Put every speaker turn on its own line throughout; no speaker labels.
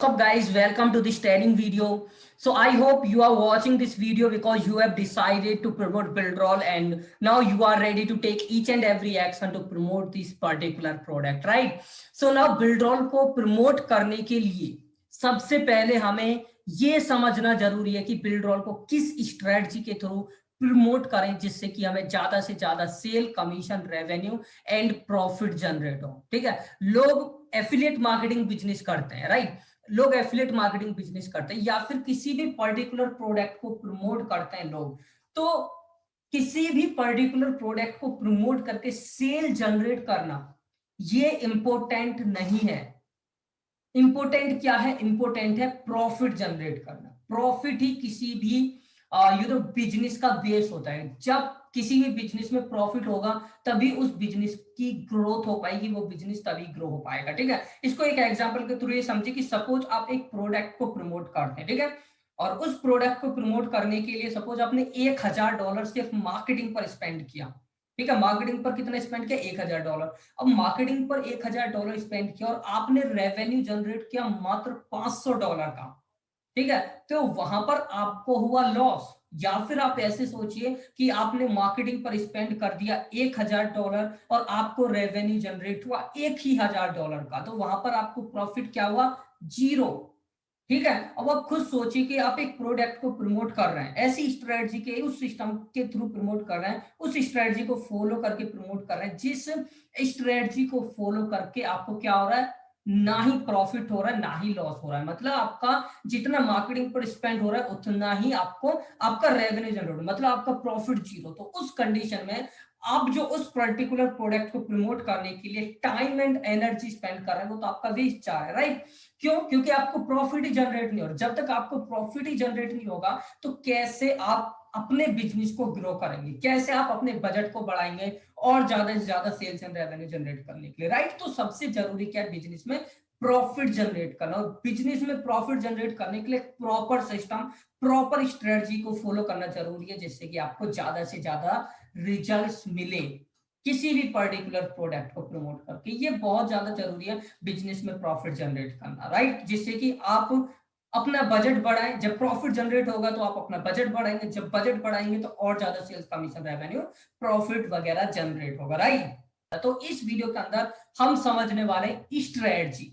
Up guys, welcome to this training video. So I hope you are watching this video because you have decided to promote Buildroll and now you are ready to take each and every action to promote this particular product, right? So now Buildroll को promote करने के लिए सबसे पहले हमें ये समझना जरूरी है कि Buildroll को किस स्ट्रेटजी के थ्रू प्रमोट करें जिससे कि हमें ज्यादा से ज्यादा sale, commission, revenue and profit generate हो। ठीक है, लोग एफिलिएट मार्केटिंग बिजनेस करते हैं, राइट? लोग एफिलिएट मार्केटिंग बिजनेस करते हैं या फिर किसी भी पर्टिकुलर प्रोडक्ट को प्रमोट करते हैं लोग। तो किसी भी पर्टिकुलर प्रोडक्ट को प्रमोट करके सेल जनरेट करना ये इंपॉर्टेंट नहीं है। इंपॉर्टेंट क्या है? इंपॉर्टेंट है प्रॉफिट जनरेट करना। प्रॉफिट ही किसी भी बिजनेस का बेस होता है। जब किसी भी बिजनेस में प्रॉफिट होगा तभी उस बिजनेस की ग्रोथ हो पाएगी, वो बिजनेस तभी ग्रो हो पाएगा। ठीक है, इसको एक एग्जांपल के थ्रू ये समझिए कि सपोज आप एक प्रोडक्ट को प्रमोट करते हैं, ठीक है, और उस प्रोडक्ट को प्रमोट करने के लिए सपोज आपने $1000 सिर्फ मार्केटिंग पर स्पेंड किया। ठीक है, मार्केटिंग पर कितना स्पेंड किया? $1000। अब मार्केटिंग पर $1000 स्पेंड किया और आपने रेवेन्यू जनरेट किया मात्र $500 का। ठीक है, तो वहां पर आपको हुआ लॉस। या फिर आप ऐसे सोचिए कि आपने मार्केटिंग पर स्पेंड कर दिया $1000 और आपको रेवेन्यू जनरेट हुआ $1000 का, तो वहां पर आपको प्रॉफिट क्या हुआ? 0। ठीक है, अब आप खुद सोचिए कि आप एक प्रोडक्ट को प्रमोट कर रहे हैं, ऐसी स्ट्रेटजी के उस सिस्टम के थ्रू प्रमोट कर रहे हैं, उस स्ट्रेटजी को फॉलो करके प्रमोट कर रहे हैं, जिस स्ट्रेटजी को फॉलो करके आपको क्या हो रहा है? ना ही प्रॉफिट हो रहा है ना ही लॉस हो रहा है। मतलब आपका जितना मार्केटिंग पर स्पेंड हो रहा है उतना ही आपको आपका रेवेन्यू जनरेट, मतलब आपका प्रॉफिट 0। तो उस कंडीशन में आप जो उस पर्टिकुलर प्रोडक्ट को प्रमोट करने के लिए टाइम एंड एनर्जी स्पेंड कर रहे हैं वो तो आपका वेस्ट जा रहा है, राइट? क्यों? क्योंकि आपको प्रॉफिट ही जनरेट नहीं हो रहा। जब तक आपको प्रॉफिट ही जनरेट नहीं होगा तो कैसे आप अपने बिजनेस को ग्रो करेंगे, कैसे आप अपने बजट को बढ़ाएंगे और ज्यादा से ज्यादा सेल्स एंड रेवेन्यू जनरेट करने के लिए, राइट? तो सबसे जरूरी क्या है बिजनेस में? प्रॉफिट जनरेट करना। और बिजनेस में प्रॉफिट जनरेट करने के लिए प्रॉपर सिस्टम, प्रॉपर स्ट्रेटजी को फॉलो करना जरूरी है जिससे कि आपको ज्यादा से ज्यादा रिजल्ट्स मिले किसी भी पर्टिकुलर प्रोडक्ट को प्रमोट करके। ये बहुत ज्यादा जरूरी है बिजनेस में प्रॉफिट जनरेट करना, राइट? जिससे कि आप अपना बजट बढ़ाएं। जब प्रॉफिट जनरेट होगा तो आप अपना बजट बढ़ाएंगे, जब बजट बढ़ाएंगे तो और ज्यादा सेल्स, कमीशन, रेवेन्यू, प्रॉफिट वगैरह जनरेट होगा, राइट? तो इस वीडियो के अंदर हम समझने वाले स्ट्रेटजी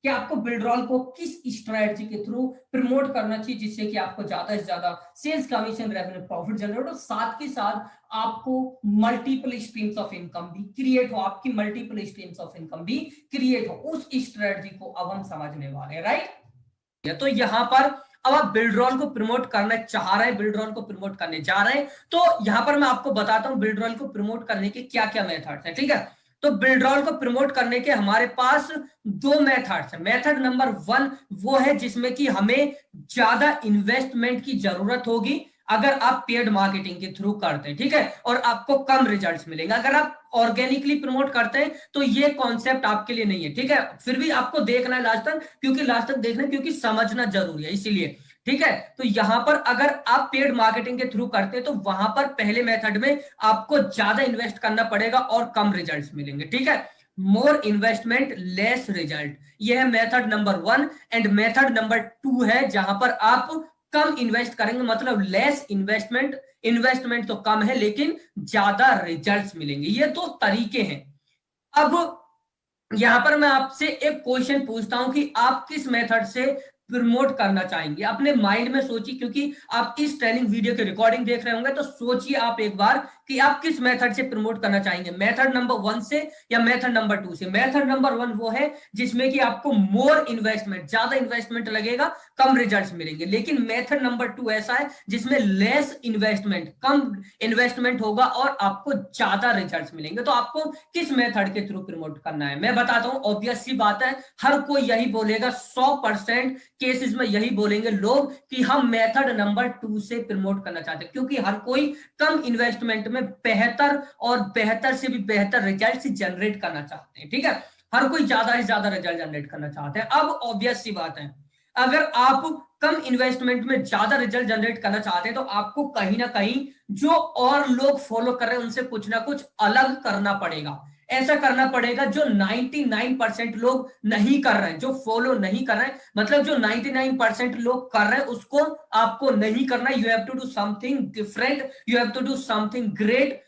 कि आपको बिल्डरॉल को किस स्ट्रेटजी के थ्रू प्रमोट करना चाहिए जिससे कि आपको ज्यादा से ज्यादा sales, commission, revenue, profit generate हो, साथ के साथ आपको मल्टीपल स्ट्रीम्स ऑफ इनकम भी क्रिएट हो, आपकी मल्टीपल स्ट्रीम्स ऑफ इनकम भी क्रिएट हो। उस स्ट्रेटजी को अब हम समझने वाले, राइट? तो यहां पर अब आप बिल्डरॉल को प्रमोट करना चाह रहे हैं, बिल्डरॉल को प्रमोट करने जा रहे हैं, तो यहां पर मैं आपको बताता हूं बिल्डरॉल को प्रमोट करने के क्या क्या मेथड्स हैं। ठीक है, तो बिल्डरॉल को प्रमोट करने के हमारे पास 2 मेथड्स हैं। मेथड नंबर 1 वो है जिसमें कि हमें ज्यादा इन्वेस्टमेंट की जरूरत होगी अगर आप पेड मार्केटिंग के थ्रू करते हैं, ठीक है, और आपको कम रिजल्ट्स मिलेंगे। अगर आप ऑर्गेनिकली प्रमोट करते हैं तो ये कॉन्सेप्ट आपके लिए नहीं है। ठीक है, फिर भी आपको देखना है लास्ट तक, क्योंकि लास्ट तक देखना है, क्योंकि समझना जरूरी है, इसीलिए। ठीक है, तो यहां पर अगर आप पेड मार्केटिंग के थ्रू करते हैं तो वहां पर पहले मेथड में आपको ज्यादा इन्वेस्ट करना पड़ेगा और कम रिजल्ट्स मिलेंगे। ठीक है, मोर इन्वेस्टमेंट लेस रिजल्ट, यह है method number 1। And method number 2 है जहां पर आप कम इन्वेस्ट करेंगे, मतलब लेस इन्वेस्टमेंट, इन्वेस्टमेंट तो कम है लेकिन ज्यादा रिजल्ट्स मिलेंगे। ये 2 तरीके हैं। अब यहां पर मैं आपसे एक क्वेश्चन पूछता हूं कि आप किस मेथड से प्रमोट करना चाहेंगे? अपने माइंड में सोचिए, क्योंकि आप इस ट्रेनिंग वीडियो के रिकॉर्डिंग देख रहे होंगे, तो सोचिए आप एक बार कि आप किस मेथड से प्रमोट करना चाहेंगे, मेथड नंबर 1 से या मेथड नंबर 2 से। मेथड नंबर 1 वो है जिसमें कि आपको मोर इन्वेस्टमेंट, ज्यादा इन्वेस्टमेंट लगेगा, कम रिजल्ट्स मिलेंगे। लेकिन मेथड नंबर 2 ऐसा है जिसमें लेस इन्वेस्टमेंट, कम इन्वेस्टमेंट होगा और आपको ज्यादा रिजल्ट्स मिलेंगे। तो आपको किस मेथड के थ्रू प्रमोट करना है? मैं बताता हूं, ऑब्वियस सी बात है, हर कोई यही बोलेगा, 100% केसेस में यही बोलेंगे लोग कि हम मेथड नंबर 2 से प्रमोट करना चाहते हैं, क्योंकि हर कोई कम इन्वेस्टमेंट में बेहतर और बेहतर से भी बेहतर रिजल्ट जनरेट करना चाहते हैं। ठीक है, हर कोई ज्यादा से ज्यादा रिजल्ट जनरेट करना चाहते हैं। अब ऑब्वियस सी बात है, अगर आप कम इन्वेस्टमेंट में ज्यादा रिजल्ट जनरेट करना चाहते हैं तो आपको कहीं ना कहीं जो और लोग फॉलो कर रहे हैं उनसे कुछ ना कुछ अलग करना पड़ेगा। ऐसा करना पड़ेगा जो 99% लोग नहीं कर रहे हैं, जो फॉलो नहीं कर रहे हैं, मतलब जो 99% लोग कर रहे हैं उसको आपको नहीं करना। You have to do something different, you have to do something great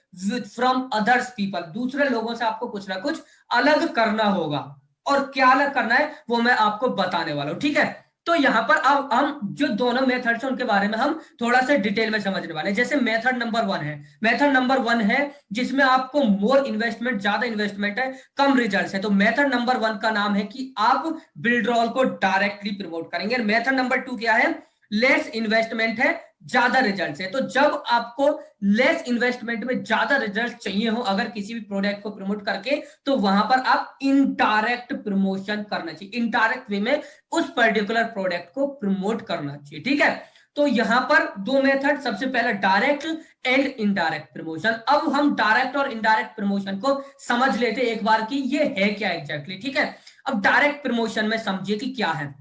from others people. दूसरे लोगों से आपको कुछ ना कुछ अलग करना होगा, और क्या अलग करना है वो मैं आपको बताने वाला हूं, ठीक है। तो यहां पर अब हम जो दोनों मेथड्स हैं उनके बारे में हम थोड़ा सा डिटेल में समझने वाले हैं। जैसे मेथड नंबर 1 है, मेथड नंबर 1 है जिसमें आपको मोर इन्वेस्टमेंट, ज्यादा इन्वेस्टमेंट है, कम रिजल्ट है। तो मेथड नंबर 1 का नाम है कि आप बिल्डरॉल को डायरेक्टली प्रमोट करेंगे। मेथड नंबर 2 क्या है? लेस इन्वेस्टमेंट है, ज्यादा रिजल्ट है। तो जब आपको लेस इन्वेस्टमेंट में ज्यादा रिजल्ट चाहिए हो अगर किसी भी प्रोडक्ट को प्रमोट करके, तो वहां पर आप इनडायरेक्ट प्रमोशन करना चाहिए, इनडायरेक्ट वे में उस पर्टिकुलर प्रोडक्ट को प्रमोट करना चाहिए, ठीक है। तो यहां पर दो मेथड, सबसे पहला डायरेक्ट एंड इनडायरेक्ट प्रमोशन। अब हम डायरेक्ट और इनडायरेक्ट प्रमोशन को समझ लेते एक बार कि ये है क्या एग्जैक्टली, ठीक है। अब डायरेक्ट प्रमोशन में समझिए कि क्या है।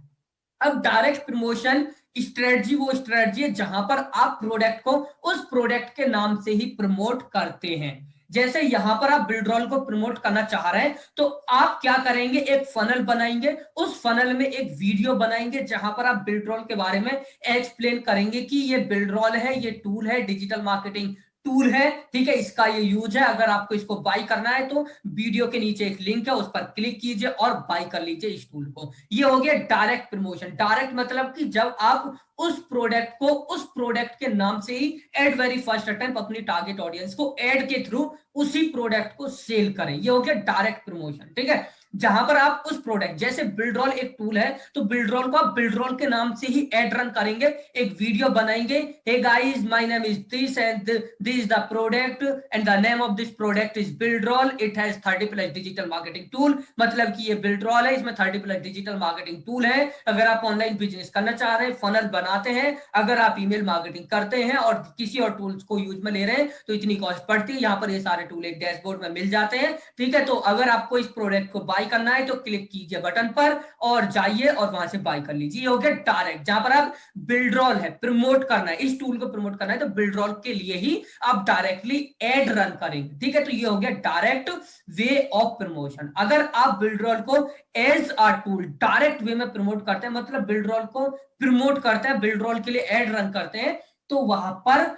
अब डायरेक्ट प्रमोशन स्ट्रेटजी वो स्ट्रेटजी है जहां पर आप प्रोडक्ट को उस प्रोडक्ट के नाम से ही प्रमोट करते हैं। जैसे यहां पर आप बिल्डरॉल को प्रमोट करना चाह रहे हैं, तो आप क्या करेंगे, एक फनल बनाएंगे, उस फनल में एक वीडियो बनाएंगे जहां पर आप बिल्डरॉल के बारे में एक्सप्लेन करेंगे कि ये बिल्डरॉल है, ये टूल है, डिजिटल मार्केटिंग टूल है, ठीक है, इसका ये यूज है। अगर आपको इसको बाय करना है तो वीडियो के नीचे एक लिंक है, उस पर क्लिक कीजिए और बाय कर लीजिए इस टूल को। ये हो गया डायरेक्ट प्रमोशन। डायरेक्ट मतलब कि जब आप उस प्रोडक्ट को उस प्रोडक्ट के नाम से ही एट वेरी फर्स्ट अटेम्प्ट अपनी टारगेट ऑडियंस को एड के थ्रू उसी प्रोडक्ट को सेल करें, ये हो गया डायरेक्ट प्रमोशन, ठीक है। जहां पर आप उस प्रोडक्ट, जैसे बिल्डरॉल एक टूल है, तो बिल्डरॉल को आप बिल्डरॉल के नाम से ही एड रन करेंगे, एक वीडियो बनाएंगे, hey guys my name is this and this is the product and the name of this product is Builderall, it has 30+ digital marketing tool. मतलब कि ये बिल्डरॉल है, इसमें 30+ डिजिटल मार्केटिंग टूल है। अगर आप ऑनलाइन बिजनेस करना चाह रहे हैं, फनल बनाते हैं, अगर आप ईमेल मार्केटिंग करते हैं और किसी और टूल्स को यूज में ले रहे हैं तो इतनी कॉस्ट पड़ती है। यहाँ पर ये सारे टूल एक डैशबोर्ड में मिल जाते हैं, ठीक है। तो अगर आपको इस प्रोडक्ट को बाय करना है तो क्लिक कीजिए बटन पर और जाइए और वहां से बाय कर लीजिए। ये हो गया डायरेक्ट, जहां पर आप बिल्डरॉल है प्रमोट करना है, इस टूल को प्रमोट करना है तो बिल्डरॉल के लिए ही आप डायरेक्टली एड रन करेंगे, ठीक है। तो ये हो गया डायरेक्ट वे ऑफ प्रमोशन। अगर आप बिल्डरॉल को as a tool direct way में प्रमोट करते हैं, मतलब बिल्डरॉल को प्रमोट करते हैं, बिल्डरॉल के लिए एड रन करते हैं, तो वहां पर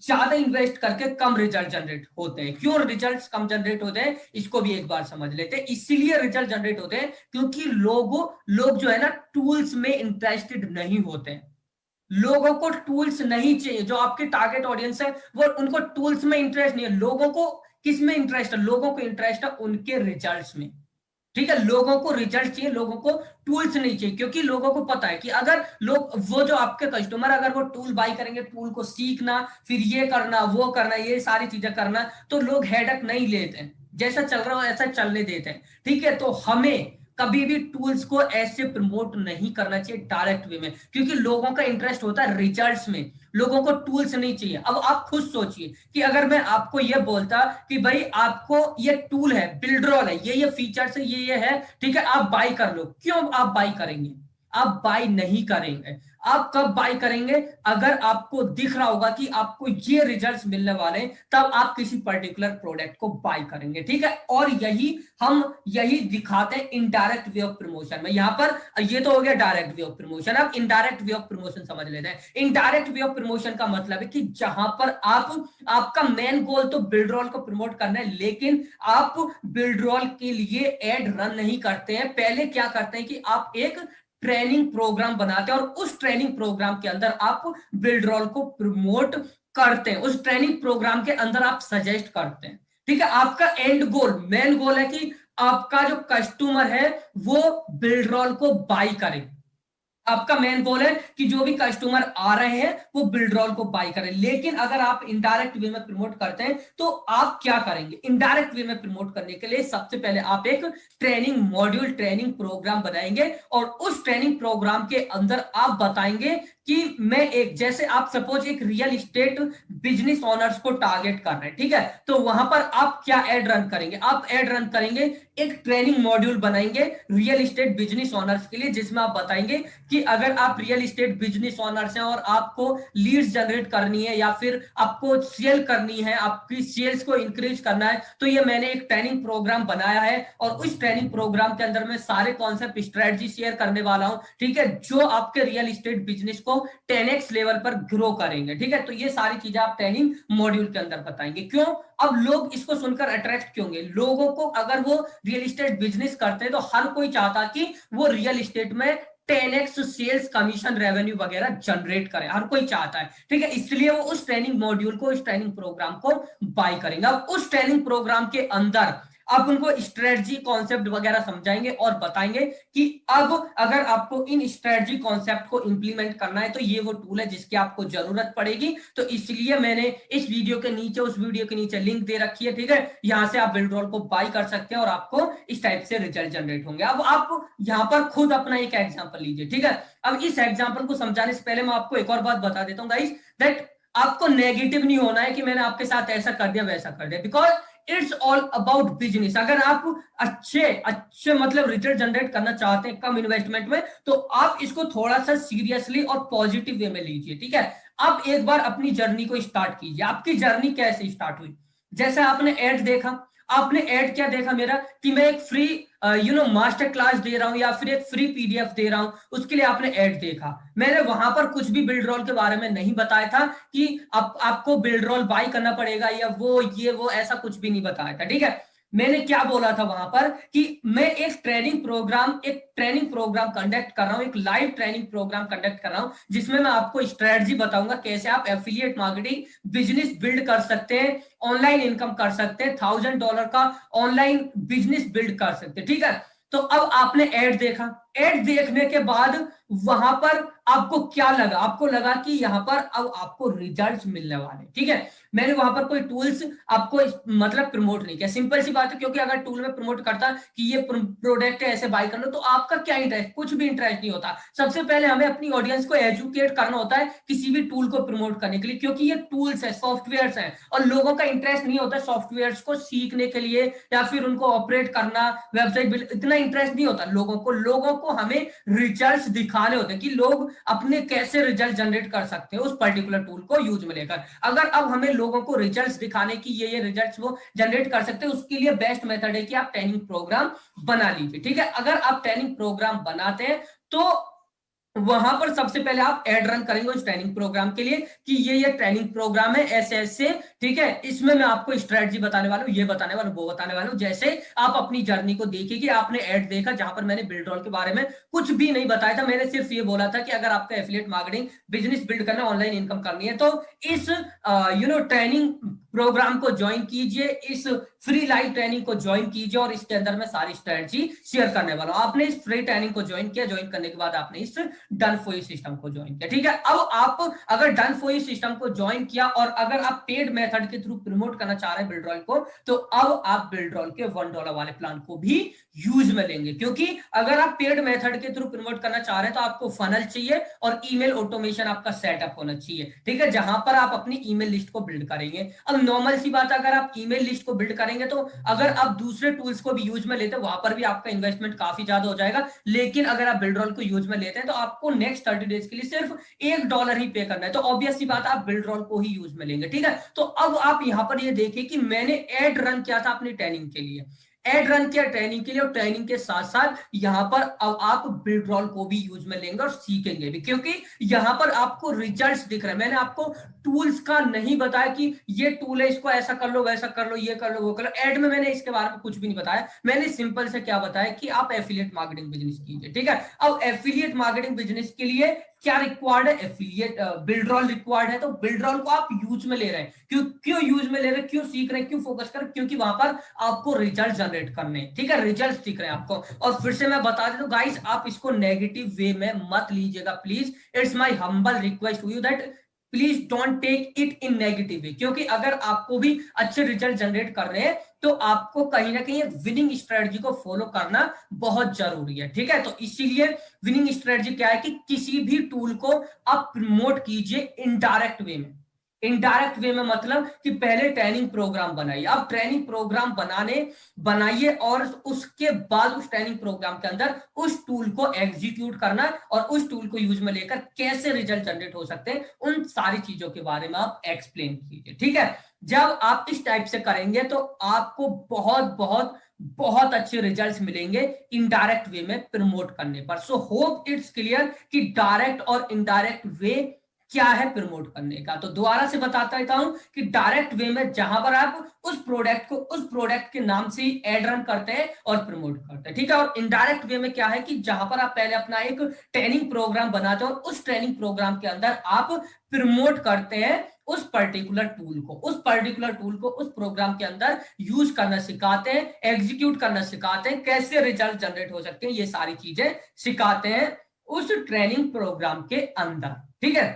ज्यादा इन्वेस्ट करके कम रिजल्ट जनरेट होते हैं। क्यों रिजल्ट्स कम जनरेट होते हैं इसको भी एक बार समझ लेते हैं। इसीलिए रिजल्ट जनरेट होते हैं क्योंकि लोग जो है ना टूल्स में इंटरेस्टेड नहीं होते हैं। लोगों को टूल्स नहीं चाहिए, जो आपके टारगेट ऑडियंस है वो उनको टूल्स में इंटरेस्ट नहीं है। लोगों को किस में इंटरेस्ट है? लोगों को इंटरेस्ट है उनके रिजल्ट्स में, ठीक है। लोगों को रिजल्ट चाहिए, लोगों को टूल्स नहीं चाहिए, क्योंकि लोगों को पता है कि अगर लोग, वो जो आपके कस्टमर, अगर वो टूल बाय करेंगे, टूल को सीखना, फिर ये करना वो करना, ये सारी चीजें करना, तो लोग हेडक नहीं लेते हैं, जैसा चल रहा हो ऐसा चलने देते हैं, ठीक है। तो हमें कभी भी टूल्स को ऐसे प्रमोट नहीं करना चाहिए डायरेक्ट वे में, क्योंकि लोगों का इंटरेस्ट होता है रिजल्ट्स में, लोगों को टूल्स नहीं चाहिए। अब आप खुद सोचिए कि अगर मैं आपको ये बोलता कि भाई आपको ये टूल है, बिल्डरॉल है, ये फीचर्स है, ये है, ठीक है, आप बाय कर लो, क्यों आप बाय करेंगे? आप बाय नहीं करेंगे। आप कब बाय करेंगे? अगर आपको दिख रहा होगा कि आपको ये रिजल्ट्स मिलने वाले हैं, तब आप किसी पर्टिकुलर प्रोडक्ट को बाय करेंगे, ठीक है। और यही दिखाते हैं इनडायरेक्ट वे ऑफ प्रमोशन में। यहां पर ये तो हो गया डायरेक्ट वे ऑफ प्रमोशन। अब इनडायरेक्ट वे ऑफ प्रमोशन समझ लेते हैं। इनडायरेक्ट वे ऑफ प्रमोशन का मतलब है कि जहां पर आपका मेन गोल तो बिल्डरॉल को प्रमोट करना है, लेकिन आप बिल्डरॉल के लिए एड रन नहीं करते हैं। पहले क्या करते हैं कि आप एक ट्रेनिंग प्रोग्राम बनाते हैं और उस ट्रेनिंग प्रोग्राम के अंदर आप बिल्डरॉल को प्रमोट करते हैं, उस ट्रेनिंग प्रोग्राम के अंदर आप सजेस्ट करते हैं, ठीक है। आपका एंड गोल, मेन गोल है कि आपका जो कस्टमर है वो बिल्डरॉल को बाय करे। आपका मेन गोल है कि जो भी कस्टमर आ रहे हैं वो बिल्डरॉल को बाय करें। लेकिन अगर आप इनडायरेक्ट वे में प्रमोट करते हैं तो आप क्या करेंगे? इनडायरेक्ट वे में प्रमोट करने के लिए सबसे पहले आप एक ट्रेनिंग मॉड्यूल, ट्रेनिंग प्रोग्राम बनाएंगे और उस ट्रेनिंग प्रोग्राम के अंदर आप बताएंगे कि मैं एक, जैसे आप सपोज एक रियल एस्टेट बिजनेस ओनर्स को टारगेट कर रहे हैं, ठीक है, तो वहां पर आप क्या एड रन करेंगे? आप एड रन करेंगे, एक ट्रेनिंग मॉड्यूल बनाएंगे रियल एस्टेट बिजनेस ओनर्स के लिए, जिसमें आप बताएंगे कि कि अगर आप रियल एस्टेट बिजनेस ओनर्स हैं और आपको लीड्स जनरेट करनी है या फिर आपको सेल करनी है, आपकी सेल्स को इंक्रीज करना है, तो ये मैंने एक ट्रेनिंग प्रोग्राम बनाया है और उस ट्रेनिंग प्रोग्राम के अंदर मैं सारे कॉन्सेप्ट स्ट्रेटजी शेयर करने वाला हूं, ठीक है, जो आपके रियल एस्टेट बिजनेस को 10x लेवल पर ग्रो करेंगे, ठीक है। तो ये सारी चीजें आप ट्रेनिंग मॉड्यूल के अंदर बताएंगे। क्यों? अब लोग इसको सुनकर अट्रैक्ट क्यों होंगे? लोगों को, अगर वो रियल एस्टेट बिजनेस करते हैं तो हर कोई चाहता कि वो रियल एस्टेट में 10x सेल्स कमीशन रेवेन्यू वगैरह जनरेट करे, हर कोई चाहता है, ठीक है। इसलिए वो उस ट्रेनिंग मॉड्यूल को, उस ट्रेनिंग प्रोग्राम को बाय करेंगे। अब उस ट्रेनिंग प्रोग्राम के अंदर अब उनको स्ट्रेटजी कॉन्सेप्ट वगैरह समझाएंगे और बताएंगे कि अब अगर आपको इन स्ट्रेटजी कॉन्सेप्ट को इंप्लीमेंट करना है तो ये वो टूल है जिसकी आपको जरूरत पड़ेगी। तो इसलिए मैंने इस वीडियो के नीचे, उस वीडियो के नीचे लिंक दे रखी है, ठीक है। यहां से आप बिल्डरोल को बाय कर सकते हैं और आपको इस टाइप से रिजल्ट जनरेट होंगे। अब आप यहां पर खुद अपना एक एग्जाम्पल लीजिए, ठीक है। अब इस एग्जाम्पल को समझाने से पहले मैं आपको एक और बात बता देता हूँ गाइस, दैट आपको नेगेटिव नहीं होना है कि मैंने आपके साथ ऐसा कर दिया वैसा कर दिया, because it's all about business. अगर आप अच्छे अच्छे मतलब रिजल्ट जनरेट करना चाहते हैं कम इन्वेस्टमेंट में, तो आप इसको थोड़ा सा सीरियसली और पॉजिटिव वे में लीजिए, ठीक है। आप एक बार अपनी जर्नी को स्टार्ट कीजिए। आपकी जर्नी कैसे स्टार्ट हुई? जैसे आपने एड देखा, आपने एड क्या देखा मेरा, कि मैं एक फ्री मास्टर क्लास दे रहा हूं या फिर एक फ्री पीडीएफ दे रहा हूं, उसके लिए आपने ऐड देखा। मैंने वहां पर कुछ भी बिल्ड रोल के बारे में नहीं बताया था कि आपको बिल्ड रोल बाय करना पड़ेगा या वो ये वो, ऐसा कुछ भी नहीं बताया था, ठीक है। मैंने क्या बोला था वहां पर कि मैं एक ट्रेनिंग प्रोग्राम कंडक्ट कर रहा हूं, एक लाइव ट्रेनिंग प्रोग्राम कंडक्ट कर रहा हूं, जिसमें मैं आपको स्ट्रेटजी बताऊंगा कैसे आप एफिलिएट मार्केटिंग बिजनेस बिल्ड कर सकते हैं, ऑनलाइन इनकम कर सकते हैं, $1000 का ऑनलाइन बिजनेस बिल्ड कर सकते हैं, ठीक है। तो अब आपने ऐड देखा, ऐड देखने के बाद वहां पर आपको क्या लगा? आपको लगा कि यहां पर अब आपको रिजल्ट्स मिलने वाले, ठीक है। मैंने वहां पर कोई टूल्स आपको मतलब प्रमोट नहीं किया, सिंपल सी बात है, क्योंकि अगर टूल में प्रमोट करता कि ये प्रोडक्ट है ऐसे बाय कर लो, तो आपका क्या इंटरेस्ट? कुछ भी इंटरेस्ट नहीं होता। सबसे पहले हमें अपनी ऑडियंस को एजुकेट करना होता है किसी भी टूल को प्रमोट करने के लिए, क्योंकि ये टूल्स है, सॉफ्टवेयर है, और लोगों का इंटरेस्ट नहीं होता सॉफ्टवेयर को सीखने के लिए या फिर उनको ऑपरेट करना, वेबसाइट बिल्ड, इतना इंटरेस्ट नहीं होता लोगों को हमें रिजल्ट्स दिखाने होते हैं कि लोग अपने कैसे रिजल्ट जनरेट कर सकते हैं उस पर्टिकुलर टूल को यूज में लेकर। अगर अब हमें लोगों को रिजल्ट्स दिखाने की ये रिजल्ट्स वो जनरेट कर सकते हैं, उसके लिए बेस्ट मेथड है कि आप ट्रेनिंग प्रोग्राम बना लीजिए, ठीक है। अगर आप ट्रेनिंग प्रोग्राम बनाते हैं तो वहां पर सबसे पहले आप एड रन करेंगे उस ट्रेनिंग प्रोग्राम के लिए कि ये ट्रेनिंग प्रोग्राम है ऐसे ऐसे, ठीक है। इसमें मैं आपको स्ट्रेटजी बताने वाला हूं, ये बताने वाला हूं, वो बताने वाला हूं। जैसे आप अपनी जर्नी को देखिए कि आपने एड देखा जहां पर मैंने बिल्ड रोल के बारे में कुछ भी नहीं बताया था। मैंने सिर्फ ये बोला था कि अगर आपका एफिलिएट मार्केटिंग बिजनेस बिल्ड करना, ऑनलाइन इनकम करनी है, तो इस ट्रेनिंग प्रोग्राम को ज्वाइन कीजिए, इस फ्री लाइव ट्रेनिंग को ज्वाइन कीजिए और इसके अंदर मैं सारी स्ट्रेटजी शेयर करने वाला हूं। आपने इस फ्री ट्रेनिंग को ज्वाइन किया, ज्वाइन करने के बाद आपने इस डन फॉर यू सिस्टम को ज्वाइन किया, ठीक है। अब आप अगर डन फॉर यू सिस्टम को ज्वाइन किया और अगर आप पेड मेथड के थ्रू प्रमोट करना चाह रहे हैं बिल्डरोल को, तो अब आप बिल्डरोल के $1 वाले प्लान को भी यूज में लेंगे, क्योंकि अगर आप पेड मेथड के थ्रू प्रमोट करना चाह रहे हैं तो आपको फनल चाहिए और ईमेल ऑटोमेशन आपका सेटअप होना चाहिए, ठीक है, जहां पर आप अपनी ईमेल लिस्ट को बिल्ड करेंगे। अब नॉर्मल सी बात है, अगर आप ईमेल लिस्ट को बिल्ड करेंगे तो अगर आप दूसरे टूल्स को भी यूज में लेते हैं वहां पर भी आपका इन्वेस्टमेंट काफी ज्यादा हो जाएगा, लेकिन अगर आप बिल्डरोल को यूज में लेते हैं तो आपको नेक्स्ट 30 डेज के लिए सिर्फ $1 ही पे करना है। तो ऑब्वियस सी बात है आप बिल्डरोल को ही यूज में लेंगे, ठीक है। तो अब आप यहां पर ये देखिए कि मैंने एड रन किया था अपनी ट्रेनिंग के लिए, एड रन किया ट्रेनिंग के लिए, और ट्रेनिंग के साथ साथ यहां पर अब आप बिल्डरोल को भी यूज में लेंगे और सीखेंगे भी, क्योंकि यहां पर आपको रिजल्ट्स दिख रहे हैं। मैंने आपको टूल्स का नहीं बताया कि ये टूल है, इसको ऐसा कर लो, वैसा कर लो, ये कर लो, वो कर लो। एड में मैंने इसके बारे में कुछ भी नहीं बताया। मैंने सिंपल से क्या बताया कि आप एफिलिएट मार्केटिंग बिजनेस कीजिए, ठीक है। अब एफिलिएट मार्केटिंग बिजनेस के लिए क्या रिक्वायर्ड है? एफिलिएट बिल्डरोल रिक्वायर्ड है, तो बिल्डरोल को आप यूज में ले रहे हैं। क्यों यूज में ले रहे हैं, क्यों सीख रहे हैं, क्यों फोकस कर? क्योंकि वहां पर आपको रिजल्ट जनरेट करने, ठीक है, रिजल्ट दिख रहे हैं आपको। और फिर से मैं बता देता हूं गाइस, आप इसको नेगेटिव वे में मत लीजिएगा please. It's my humble request to you that please don't take it in negative way, क्योंकि अगर आपको भी अच्छे रिजल्ट जनरेट कर रहे हैं तो आपको कहीं ना कहीं विनिंग स्ट्रेटजी को फॉलो करना बहुत जरूरी है, ठीक है। तो इसीलिए विनिंग स्ट्रेटजी क्या है कि किसी भी टूल को आप प्रमोट कीजिए इनडायरेक्ट वे में, इनडायरेक्ट वे में मतलब कि पहले ट्रेनिंग प्रोग्राम बनाइए, अब ट्रेनिंग प्रोग्राम बनाइए और उसके बाद उस ट्रेनिंग प्रोग्राम के अंदर उस टूल को एग्जीक्यूट करना और उस टूल को यूज में लेकर कैसे रिजल्ट जनरेट हो सकते हैं उन सारी चीजों के बारे में आप एक्सप्लेन कीजिए। ठीक है, जब आप इस टाइप से करेंगे तो आपको बहुत बहुत बहुत अच्छे रिजल्ट्स मिलेंगे इनडायरेक्ट वे में प्रमोट करने पर। सो होप इट्स क्लियर कि डायरेक्ट और इनडायरेक्ट वे क्या है प्रमोट करने का। तो दोबारा से बताता रहता हूं कि डायरेक्ट वे में जहां पर आप उस प्रोडक्ट को उस प्रोडक्ट के नाम से ही एड रन करते हैं और प्रमोट करते हैं। ठीक है, और इनडायरेक्ट वे में क्या है कि जहां पर आप पहले अपना एक ट्रेनिंग प्रोग्राम बनाते हैं और उस ट्रेनिंग प्रोग्राम के अंदर आप प्रमोट करते हैं उस पर्टिकुलर टूल को, उस प्रोग्राम के अंदर यूज करना सिखाते हैं, एग्जीक्यूट करना सिखाते हैं, कैसे रिजल्ट जनरेट हो सकते हैं ये सारी चीजें सिखाते हैं उस ट्रेनिंग प्रोग्राम के अंदर। ठीक है,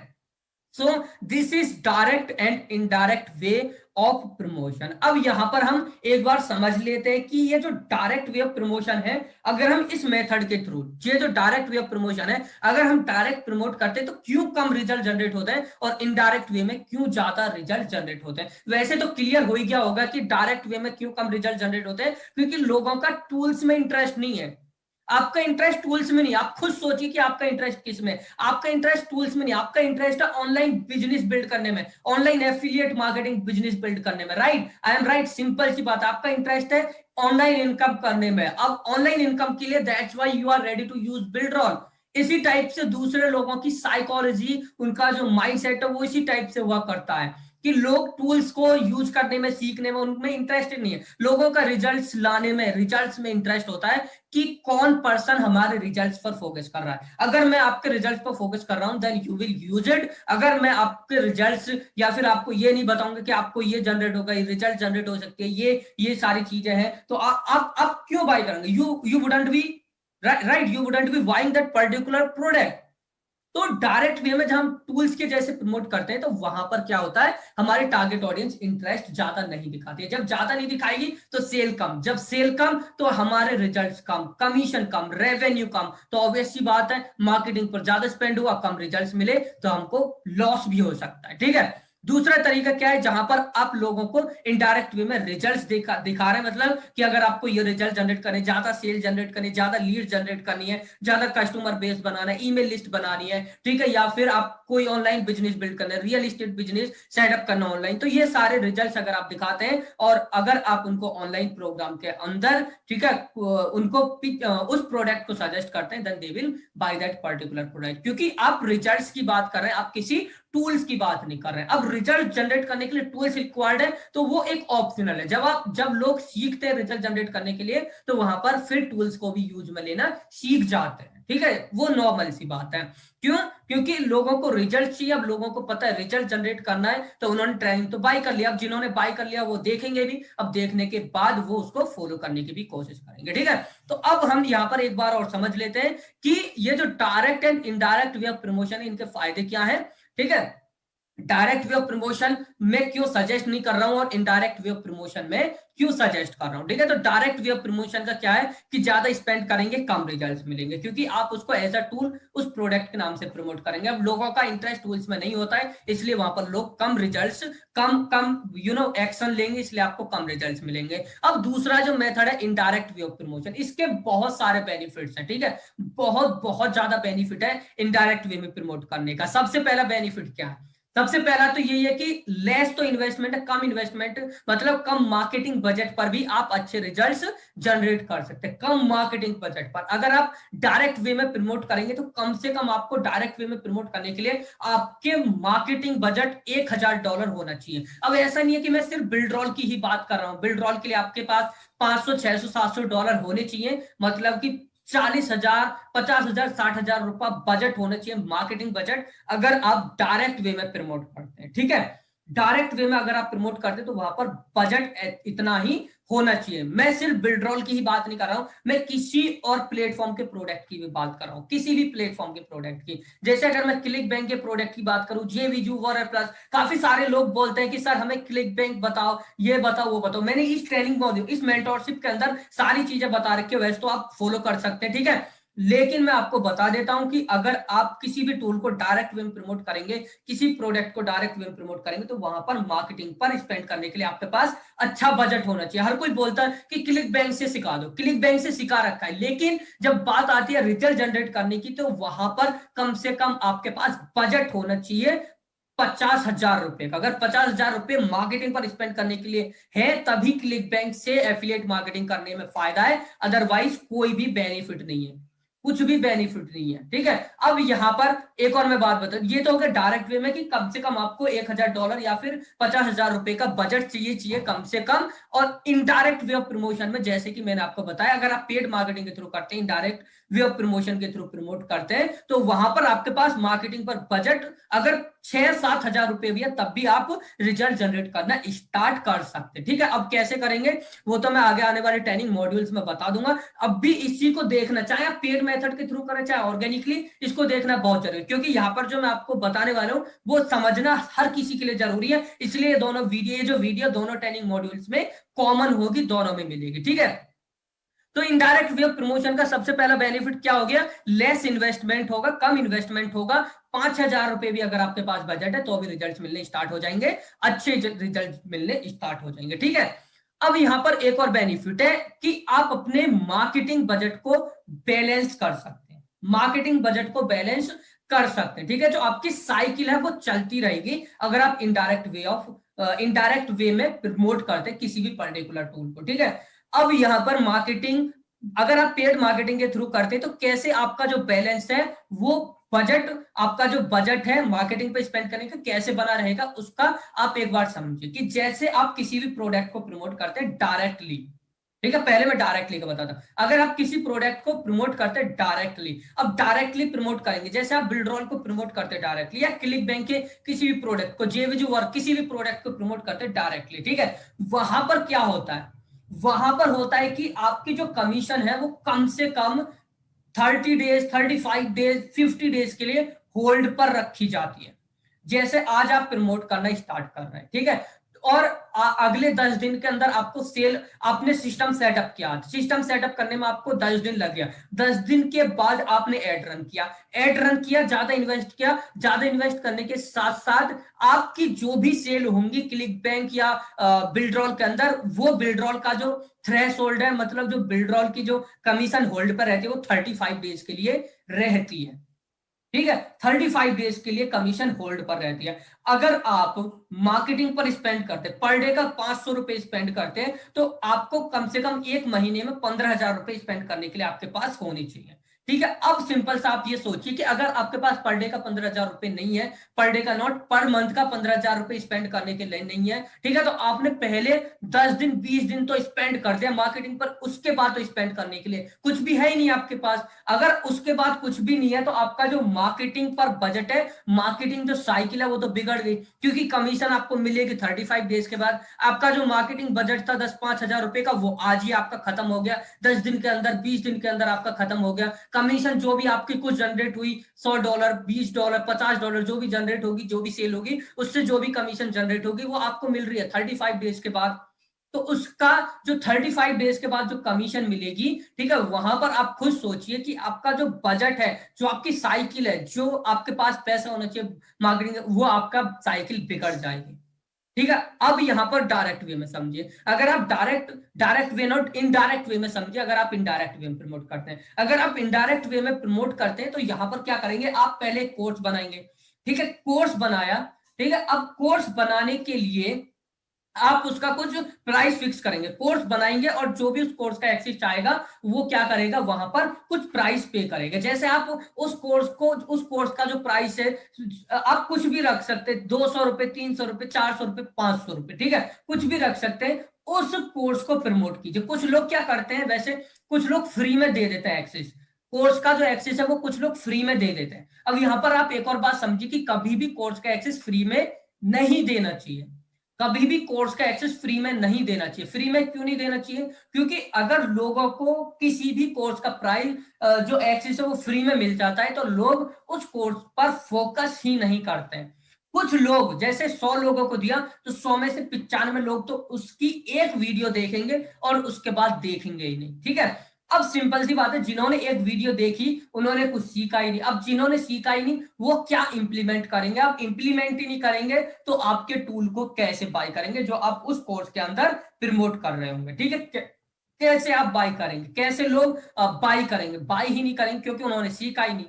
so this is direct and indirect way of promotion. अब यहां पर हम एक बार समझ लेते हैं कि ये जो डायरेक्ट वे ऑफ प्रमोशन है, अगर हम इस मेथड के थ्रू, ये जो डायरेक्ट वे ऑफ प्रमोशन है, अगर हम डायरेक्ट प्रमोट करते हैं तो क्यों कम रिजल्ट जनरेट होते हैं और इनडायरेक्ट वे में क्यों ज्यादा रिजल्ट जनरेट होते हैं। वैसे तो क्लियर हो ही गया होगा कि डायरेक्ट वे में क्यों कम रिजल्ट जनरेट होते हैं, क्योंकि लोगों का टूल्स में इंटरेस्ट नहीं है। आपका इंटरेस्ट टूल्स में नहीं, आप खुद सोचिए कि आपका इंटरेस्ट किस में, आपका इंटरेस्ट टूल्स में नहीं, आपका इंटरेस्ट है ऑनलाइन बिजनेस बिल्ड करने में, online affiliate marketing business build करने में। Right, I am right, simple सी बात, आपका इंटरेस्ट है ऑनलाइन इनकम करने में। अब ऑनलाइन इनकम के लिए that's why you are ready to use Builderall. इसी टाइप से दूसरे लोगों की साइकोलॉजी, उनका जो माइंडसेट है वो इसी टाइप से हुआ करता है कि लोग टूल्स को यूज करने में, सीखने में उनमें इंटरेस्ट नहीं है, लोगों का रिजल्ट्स लाने में, रिजल्ट्स में इंटरेस्ट होता है कि कौन पर्सन हमारे रिजल्ट्स पर फोकस कर रहा है। अगर मैं आपके रिजल्ट्स पर फोकस कर रहा हूं then you will use it. अगर मैं आपके रिजल्ट्स या फिर आपको ये नहीं बताऊंगा कि आपको ये जनरेट होगा, ये रिजल्ट जनरेट हो सकती है, ये सारी चीजें हैं, तो आप क्यों बाय करेंगे? You wouldn't be right, you wouldn't be buying that particular product. तो डायरेक्ट वे में जब हम टूल्स के जैसे प्रमोट करते हैं तो वहां पर क्या होता है, हमारी टारगेट ऑडियंस इंटरेस्ट ज्यादा नहीं दिखाती है। जब ज्यादा नहीं दिखाएगी तो सेल कम, जब सेल कम तो हमारे रिजल्ट्स कम, कमीशन कम, रेवेन्यू कम, तो ऑब्वियस सी बात है मार्केटिंग पर ज्यादा स्पेंड हुआ, कम रिजल्ट्स मिले तो हमको लॉस भी हो सकता है। ठीक है, दूसरा तरीका क्या है, जहां पर आप लोगों को इनडायरेक्ट वे में रिजल्ट्स दिखा रहे हैं, मतलब कि अगर आपको ये रिजल्ट जनरेट करने, ज्यादा सेल जनरेट करनी, ज्यादा लीड जनरेट करनी है, ज्यादा कस्टमर बेस बनाना है, ईमेल लिस्ट बनानी है, ठीक है, या फिर आप कोई ऑनलाइन बिजनेस बिल्ड करना है, रियल एस्टेट बिजनेस सेटअप करना ऑनलाइन, तो ये सारे रिजल्ट्स अगर आप दिखाते हैं और अगर आप उनको ऑनलाइन प्रोग्राम के अंदर, ठीक है, उनको उस प्रोडक्ट को सजेस्ट करते हैं, then they will buy that particular product. क्योंकि आप रिजल्ट्स की बात कर रहे हैं, आप किसी टूल्स की बात नहीं कर रहे हैं। अब रिजल्ट जनरेट करने के लिए टूल्स रिक्वायर्ड है तो वो एक ऑप्शनल है। जब लोग सीखते हैं रिजल्ट जनरेट करने के लिए तो वहां पर फिर टूल्स को भी यूज में लेना सीख जाते हैं। ठीक है, वो नॉर्मल सी बात है। क्यों? क्योंकि लोगों को रिजल्ट चाहिए। अब लोगों को पता है रिजल्ट जनरेट करना है तो उन्होंने ट्रेनिंग तो बाय कर लिया। अब जिन्होंने बाय कर लिया वो देखेंगे भी, अब देखने के बाद वो उसको फॉलो करने की भी कोशिश करेंगे। ठीक है, तो अब हम यहाँ पर एक बार और समझ लेते हैं कि ये जो direct and indirect way of promotion है, इनके फायदे क्या है। ठीक है, डायरेक्ट वे ऑफ प्रमोशन में क्यों सजेस्ट नहीं कर रहा हूं और इनडायरेक्ट वे ऑफ प्रमोशन में क्यों सजेस्ट कर रहा हूं। ठीक है, तो डायरेक्ट वे ऑफ प्रमोशन का क्या है कि ज्यादा स्पेंड करेंगे कम रिजल्ट्स मिलेंगे, क्योंकि आप उसको एज अ टूल उस प्रोडक्ट के नाम से प्रमोट करेंगे। अब लोगों का इंटरेस्ट टूल्स में नहीं होता है, इसलिए वहां पर लोग कम रिजल्ट्स, कम एक्शन लेंगे, इसलिए आपको कम रिजल्ट्स मिलेंगे। अब दूसरा जो मेथड है इनडायरेक्ट वे ऑफ प्रमोशन, इसके बहुत सारे बेनिफिट्स हैं। ठीक है, बहुत बहुत ज्यादा बेनिफिट है इनडायरेक्ट वे में प्रमोट करने का। सबसे पहला बेनिफिट क्या है? सबसे पहला तो यही है कि लेस तो इन्वेस्टमेंट है, कम इन्वेस्टमेंट, मतलब कम मार्केटिंग बजट पर भी आप अच्छे रिजल्ट्स जनरेट कर सकते हैं। कम मार्केटिंग बजट पर अगर आप डायरेक्ट वे में प्रमोट करेंगे तो कम से कम आपको डायरेक्ट वे में प्रमोट करने के लिए आपके मार्केटिंग बजट $1000 होना चाहिए। अब ऐसा नहीं है कि मैं सिर्फ बिल्डरॉल की ही बात कर रहा हूं, बिल्डरॉल के लिए आपके पास $500, $600, $700 होने चाहिए, मतलब कि 40,000, 50,000, 60,000 रुपया बजट होना चाहिए, मार्केटिंग बजट, अगर आप डायरेक्ट वे में प्रमोट करते हैं। ठीक है, डायरेक्ट वे में अगर आप प्रमोट करते हैं तो वहां पर बजट इतना ही होना चाहिए। मैं सिर्फ बिल्डरॉल की ही बात नहीं कर रहा हूं, मैं किसी और प्लेटफॉर्म के प्रोडक्ट की भी बात कर रहा हूं, किसी भी प्लेटफॉर्म के प्रोडक्ट की। जैसे अगर मैं क्लिक बैंक के प्रोडक्ट की बात करूं, जेवीजू, वॉरर प्लस, काफी सारे लोग बोलते हैं कि सर हमें क्लिक बैंक बताओ, ये बताओ, वो बताओ। मैंने इस ट्रेनिंग मॉड्यूल, इस मेंटरशिप के अंदर सारी चीजें बता रखी है, वैसे तो आप फॉलो कर सकते हैं। ठीक है, लेकिन मैं आपको बता देता हूं कि अगर आप किसी भी टूल को डायरेक्ट वे में प्रमोट करेंगे, किसी प्रोडक्ट को डायरेक्ट वे में प्रमोट करेंगे, तो वहां पर मार्केटिंग पर स्पेंड करने के लिए आपके पास अच्छा बजट होना चाहिए। हर कोई बोलता है कि क्लिक बैंक से सिखा दो, क्लिक बैंक से सिखा रखा है, लेकिन जब बात आती है रिजल्ट जनरेट करने की, तो वहां पर कम से कम आपके पास बजट होना चाहिए 50,000 रुपए का। अगर 50,000 रुपए मार्केटिंग पर स्पेंड करने के लिए है, तभी क्लिक बैंक से एफिलिएट मार्केटिंग करने में फायदा है, अदरवाइज कोई भी बेनिफिट नहीं है, कुछ भी बेनिफिट नहीं है। ठीक है, अब यहां पर एक और मैं बात बता, ये तो हो गया डायरेक्ट वे में कि कम से कम आपको $1,000 या फिर 50,000 रुपए का बजट चाहिए कम से कम। और इनडायरेक्ट वे ऑफ प्रमोशन में, जैसे कि मैंने आपको बताया, अगर आप पेड मार्केटिंग के थ्रू करते हैं, इनडायरेक्ट वे ऑफ प्रमोशन के थ्रू प्रमोट करते हैं, तो वहां पर आपके पास मार्केटिंग पर बजट अगर 6-7 हजार रुपए भी है, तब भी आप रिजल्ट जनरेट करना स्टार्ट कर सकते हैं। ठीक है, अब कैसे करेंगे वो तो मैं आगे आने वाले ट्रेनिंग मॉड्यूल्स में बता दूंगा। अब भी इसी को देखना, चाहे आप पेड मेथड के थ्रू करें चाहे ऑर्गेनिकली, इसको देखना बहुत जरूरी है, क्योंकि यहाँ पर जो मैं आपको बताने वाला हूँ वो समझना हर किसी के लिए जरूरी है। इसलिए दोनों वीडियो, ये जो वीडियो दोनों ट्रेनिंग मॉड्यूल्स में कॉमन होगी, दोनों में मिलेगी। ठीक है, तो इनडायरेक्ट वे ऑफ प्रमोशन का सबसे पहला बेनिफिट क्या हो गया, लेस इन्वेस्टमेंट होगा, कम इन्वेस्टमेंट होगा। 5,000 रुपए भी अगर आपके पास बजट है तो भी रिजल्ट मिलने स्टार्ट हो जाएंगे, अच्छे रिजल्ट मिलने स्टार्ट हो जाएंगे। ठीक है, अब यहां पर एक और बेनिफिट है कि आप अपने मार्केटिंग बजट को बैलेंस कर सकते हैं, मार्केटिंग बजट को बैलेंस कर सकते हैं। ठीक है, जो आपकी साइकिल है वो चलती रहेगी अगर आप इनडायरेक्ट वे में प्रमोट करते हैं किसी भी पर्टिकुलर टूल को। ठीक है, अब यहां पर मार्केटिंग, अगर आप पेड मार्केटिंग के थ्रू करते हैं तो कैसे आपका जो बैलेंस है, वो बजट, आपका जो बजट है मार्केटिंग पे स्पेंड करने का कैसे बना रहेगा, उसका आप एक बार समझिए कि जैसे आप किसी भी प्रोडक्ट को प्रमोट करते हैं डायरेक्टली। ठीक है, पहले मैं डायरेक्टली का बताता हूं, अगर आप किसी प्रोडक्ट को प्रमोट करते हैं डायरेक्टली, अब डायरेक्टली प्रमोट करेंगे, जैसे आप बिल्डरॉल को प्रमोट करते हैं डायरेक्टली, या क्लिक बैंक के किसी भी प्रोडक्ट को, जेवीजी वर्क किसी भी प्रोडक्ट को प्रमोट करते हैं डायरेक्टली। ठीक है, वहां पर क्या होता है, वहां पर होता है कि आपकी जो कमीशन है वो कम से कम 30 डेज, 35 डेज, 50 डेज के लिए होल्ड पर रखी जाती है। जैसे आज आप प्रमोट करना स्टार्ट कर रहे हैं, ठीक है, और अगले 10 दिन के अंदर आपको सेल, आपने सिस्टम सेटअप किया, सिस्टम सेटअप करने में आपको 10 दिन लग गया, 10 दिन के बाद आपने एड रन किया, ज्यादा इन्वेस्ट किया, ज्यादा इन्वेस्ट करने के साथ साथ आपकी जो भी सेल होंगी क्लिक बैंक या बिल्डरॉल के अंदर, वो बिल्डरॉल का जो थ्रेश होल्ड है, मतलब जो बिल्डरॉल की जो कमीशन होल्ड पर रहती है, वो 35 डेज के लिए रहती है। ठीक है, 35 डेज के लिए कमीशन होल्ड पर रहती है। अगर आप मार्केटिंग पर स्पेंड करते, पर डे का 500 रुपए स्पेंड करते हैं, तो आपको कम से कम एक महीने में 15,000 रुपए स्पेंड करने के लिए आपके पास होनी चाहिए। ठीक है, अब सिंपल सा आप ये सोचिए कि अगर आपके पास पर डे का 15,000 रुपए नहीं है, पर डे का नॉट, पर मंथ का 15,000 रुपए स्पेंड करने के लिए नहीं है, ठीक है, तो आपने पहले 10 दिन 20 दिन तो स्पेंड कर दिया मार्केटिंग पर, उसके बाद तो स्पेंड करने के लिए कुछ भी है ही नहीं आपके पास। अगर उसके बाद कुछ भी नहीं है, तो आपका जो मार्केटिंग पर बजट है, मार्केटिंग जो साइकिल है, वो तो बिगड़ गई, क्योंकि कमीशन आपको मिलेगी 35 डेज के बाद। आपका जो मार्केटिंग बजट था 10-5 हजार रुपए का, वो आज ही आपका खत्म हो गया, 10 दिन के अंदर, 20 दिन के अंदर आपका खत्म हो गया। कमीशन जो भी आपकी कुछ जनरेट हुई, $100, $20, $50 जो भी जनरेट होगी, जो भी सेल होगी, उससे जो भी कमीशन जनरेट होगी, वो आपको मिल रही है 35 डेज के बाद। तो उसका जो 35 डेज के बाद जो कमीशन मिलेगी, ठीक है, वहां पर आप खुद सोचिए कि आपका जो बजट है, जो आपकी साइकिल है, जो आपके पास पैसा होना चाहिए मार्केटिंग, वो आपका साइकिल बिगड़ जाएगी। ठीक है, अब यहां पर डायरेक्ट वे में समझिए, अगर आप direct way not indirect way में समझिए, अगर आप इनडायरेक्ट वे में प्रमोट करते हैं, अगर आप इनडायरेक्ट वे में प्रमोट करते हैं, तो यहां पर क्या करेंगे, आप पहले कोर्स बनाएंगे। ठीक है, कोर्स बनाया, ठीक है, अब कोर्स बनाने के लिए आप उसका कुछ प्राइस फिक्स करेंगे, कोर्स बनाएंगे, और जो भी उस कोर्स का एक्सेस आएगा, वो क्या करेगा, वहां पर कुछ प्राइस पे करेगा। जैसे आप उस कोर्स का जो प्राइस है, आप कुछ भी रख सकते हैं, 200 रुपए, 300 रुपए, 400 रुपए, 500 रुपए, ठीक है, कुछ भी रख सकते हैं। उस कोर्स को प्रमोट कीजिए। कुछ लोग क्या करते हैं, वैसे कुछ लोग फ्री में दे देते हैं एक्सेस, कोर्स का जो एक्सेस है वो कुछ लोग फ्री में दे देते हैं। अब यहां पर आप एक और बात समझिए कि कभी भी कोर्स का एक्सेस फ्री में नहीं देना चाहिए, कभी भी कोर्स का एक्सेस फ्री में नहीं देना चाहिए। फ्री में क्यों नहीं देना चाहिए, क्योंकि अगर लोगों को किसी भी कोर्स का प्राइस, जो एक्सेस है वो फ्री में मिल जाता है, तो लोग उस कोर्स पर फोकस ही नहीं करते हैं। कुछ लोग, जैसे 100 लोगों को दिया, तो 100 में से 95 लोग तो उसकी एक वीडियो देखेंगे और उसके बाद देखेंगे ही नहीं। ठीक है, अब सिंपल सी बात है, जिन्होंने एक वीडियो देखी उन्होंने कुछ सीखा ही नहीं। अब जिन्होंने सीखा ही नहीं वो क्या इंप्लीमेंट करेंगे? आप इंप्लीमेंट ही नहीं करेंगे तो आपके टूल को कैसे बाय करेंगे जो आप उस कोर्स के अंदर प्रमोट कर रहे होंगे? ठीक है, कैसे आप बाय करेंगे? कैसे लोग बाय करेंगे? बाय ही नहीं करेंगे क्योंकि उन्होंने सीखा ही नहीं।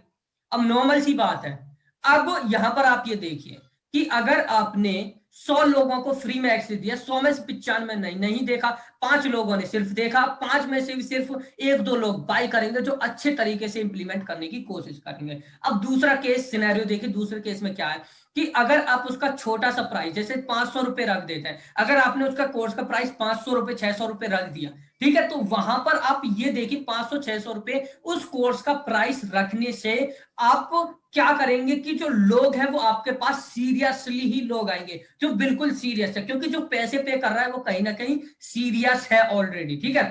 अब नॉर्मल सी बात है। अब यहां पर आप ये देखिए कि अगर आपने 100 लोगों को फ्री में एक्सेस दिया, 100 में से 95 नहीं देखा, 5 लोगों ने सिर्फ देखा, 5 में से भी सिर्फ 1-2 लोग बाय करेंगे जो अच्छे तरीके से इंप्लीमेंट करने की कोशिश करेंगे। अब दूसरा केस सिनेरियो देखिए, दूसरे केस में क्या है कि अगर आप उसका छोटा सा प्राइस जैसे 500 रुपए रख देते हैं, अगर आपने उसका कोर्स का प्राइस 500 रुपए 600 रुपए रख दिया, ठीक है, तो वहां पर आप ये देखिए 500-600 रुपए उस कोर्स का प्राइस रखने से आप क्या करेंगे कि जो लोग हैं वो आपके पास सीरियसली ही लोग आएंगे, जो बिल्कुल सीरियस है, क्योंकि जो पैसे पे कर रहा है वो कहीं ना कहीं सीरियस है ऑलरेडी। ठीक है,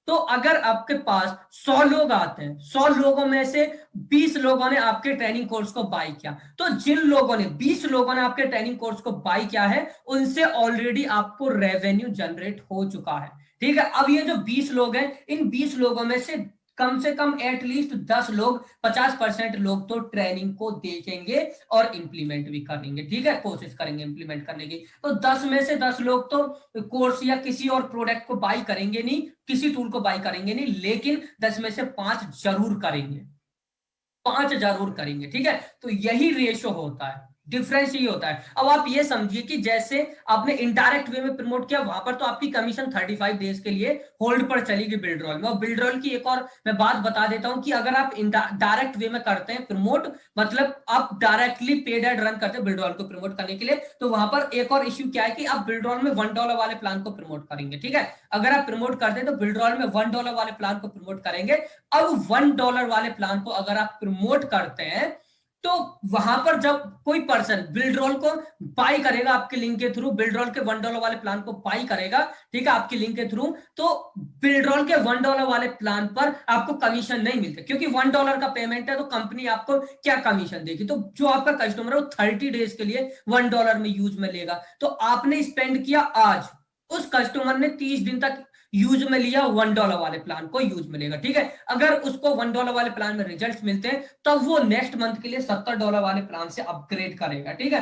तो अगर आपके पास 100 लोग आते हैं, 100 लोगों में से 20 लोगों ने आपके ट्रेनिंग कोर्स को बाय किया, तो जिन लोगों ने 20 लोगों ने आपके ट्रेनिंग कोर्स को बाय किया है उनसे ऑलरेडी आपको रेवेन्यू जनरेट हो चुका है। ठीक है, अब ये जो 20 लोग हैं, इन 20 लोगों में से कम एटलीस्ट 10 लोग, 50% लोग तो ट्रेनिंग को देखेंगे और इंप्लीमेंट भी करेंगे। ठीक है, कोशिश करेंगे इंप्लीमेंट करने की। तो 10 में से 10 लोग तो कोर्स या किसी और प्रोडक्ट को बाय करेंगे नहीं, किसी टूल को बाय करेंगे नहीं, लेकिन 10 में से 5 जरूर करेंगे, 5 जरूर करेंगे। ठीक है, तो यही रेशो होता है, डिफरेंस ही होता है। अब आप ये समझिए कि जैसे आपने इनडायरेक्ट वे में प्रमोट किया, वहां पर तो आपकी कमीशन 35 डेज के लिए होल्ड पर चलेगी बिल्ड रोल में। और बिल्ड रोल की एक और मैं बात बता देता हूं कि अगर आप डायरेक्ट वे में करते हैं प्रमोट, मतलब आप डायरेक्टली पेड एड रन करते हैं बिल्ड रोल को प्रमोट करने के लिए, तो वहां पर एक और इश्यू क्या है कि आप बिल्ड रोल में $1 वाले प्लान को प्रमोट करेंगे। ठीक है, अगर आप प्रमोट करते हैं तो बिल्ड रोल में $1 वाले प्लान को प्रमोट करेंगे। अब $1 वाले प्लान को अगर आप प्रमोट करते हैं तो वहां पर जब कोई पर्सन बिल्डरोल को बाय करेगा आपके लिंक के थ्रू, बिल्डरोल के $1 वाले प्लान को बाय करेगा, ठीक है, आपके लिंक के थ्रू, तो बिल्डरोल के $1 वाले प्लान पर आपको कमीशन नहीं मिलता, क्योंकि $1 का पेमेंट है, तो कंपनी आपको क्या कमीशन देगी? तो जो आपका कस्टमर है वो 30 डेज के लिए $1 में यूज में लेगा। तो आपने स्पेंड किया आज, उस कस्टमर ने 30 दिन तक यूज में लिया, $1 वाले प्लान को यूज में लेगा। ठीक है, अगर उसको $1 वाले प्लान में रिजल्ट मिलते हैं तब वो नेक्स्ट मंथ के लिए $70 वाले प्लान से अपग्रेड करेगा। ठीक है,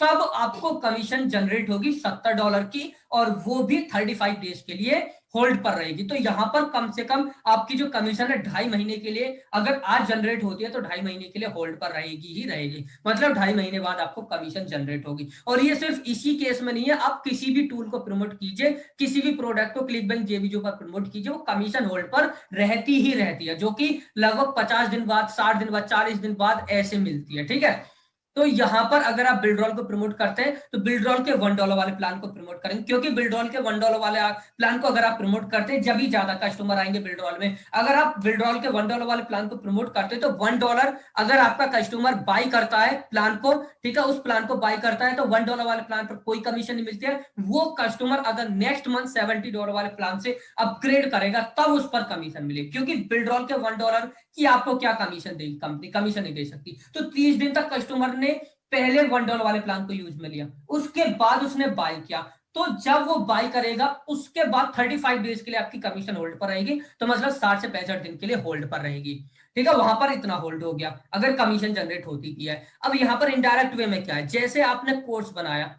तब आपको कमीशन जनरेट होगी $70 की, और वो भी 35 डेज के लिए होल्ड पर रहेगी। तो यहां पर कम से कम आपकी जो कमीशन है 2.5 महीने के लिए, अगर आज जनरेट होती है तो 2.5 महीने के लिए होल्ड पर रहेगी ही रहेगी, मतलब 2.5 महीने बाद आपको कमीशन जनरेट होगी। और ये सिर्फ इसी केस में नहीं है, आप किसी भी टूल को प्रमोट कीजिए, किसी भी प्रोडक्ट को क्लिकबैंक जेबीजो पर प्रमोट कीजिए, वो कमीशन होल्ड पर रहती ही रहती है, जो कि लगभग 50 दिन बाद, 60 दिन बाद, 40 दिन बाद ऐसे मिलती है। ठीक है, तो यहां पर अगर आप बिल्डरोल को प्रमोट करते हैं तो बिल्डरोल के $1 वाले प्लान को प्रमोट करेंगे, क्योंकि बिल्डरोल के $1 वाले प्लान को अगर आप प्रमोट करते हैं जब ही ज्यादा कस्टमर आएंगे बिल्डरोल में। अगर आप बिल्डरोल के $1 वाले प्लान को प्रमोट करते हैं तो $1 अगर आपका कस्टमर बाय करता है प्लान को, ठीक है, उस प्लान को बाय करता है तो $1 वाले प्लान पर कोई कमीशन नहीं मिलती है। वो कस्टमर अगर नेक्स्ट मंथ $70 वाले प्लान से अपग्रेड करेगा तब उस पर कमीशन मिलेगी, क्योंकि बिल्डरोल के $1 की आपको क्या कमीशन देगी? कंपनी कमीशन नहीं दे सकती। तो 30 दिन तक कस्टमर ने पहले $1 वाले प्लान को यूज में लिया, उसके बाद उसने बाय किया, तो जब वो बाय करेगा उसके बाद 35 डेज के लिए आपकी कमीशन होल्ड पर रहेगी, तो मतलब 60 से 65 दिन के लिए होल्ड पर रहेगी। ठीक है, वहां पर इतना होल्ड हो गया अगर कमीशन जनरेट होती की है। अब यहां पर इनडायरेक्ट वे में क्या है, जैसे आपने कोर्स बनाया,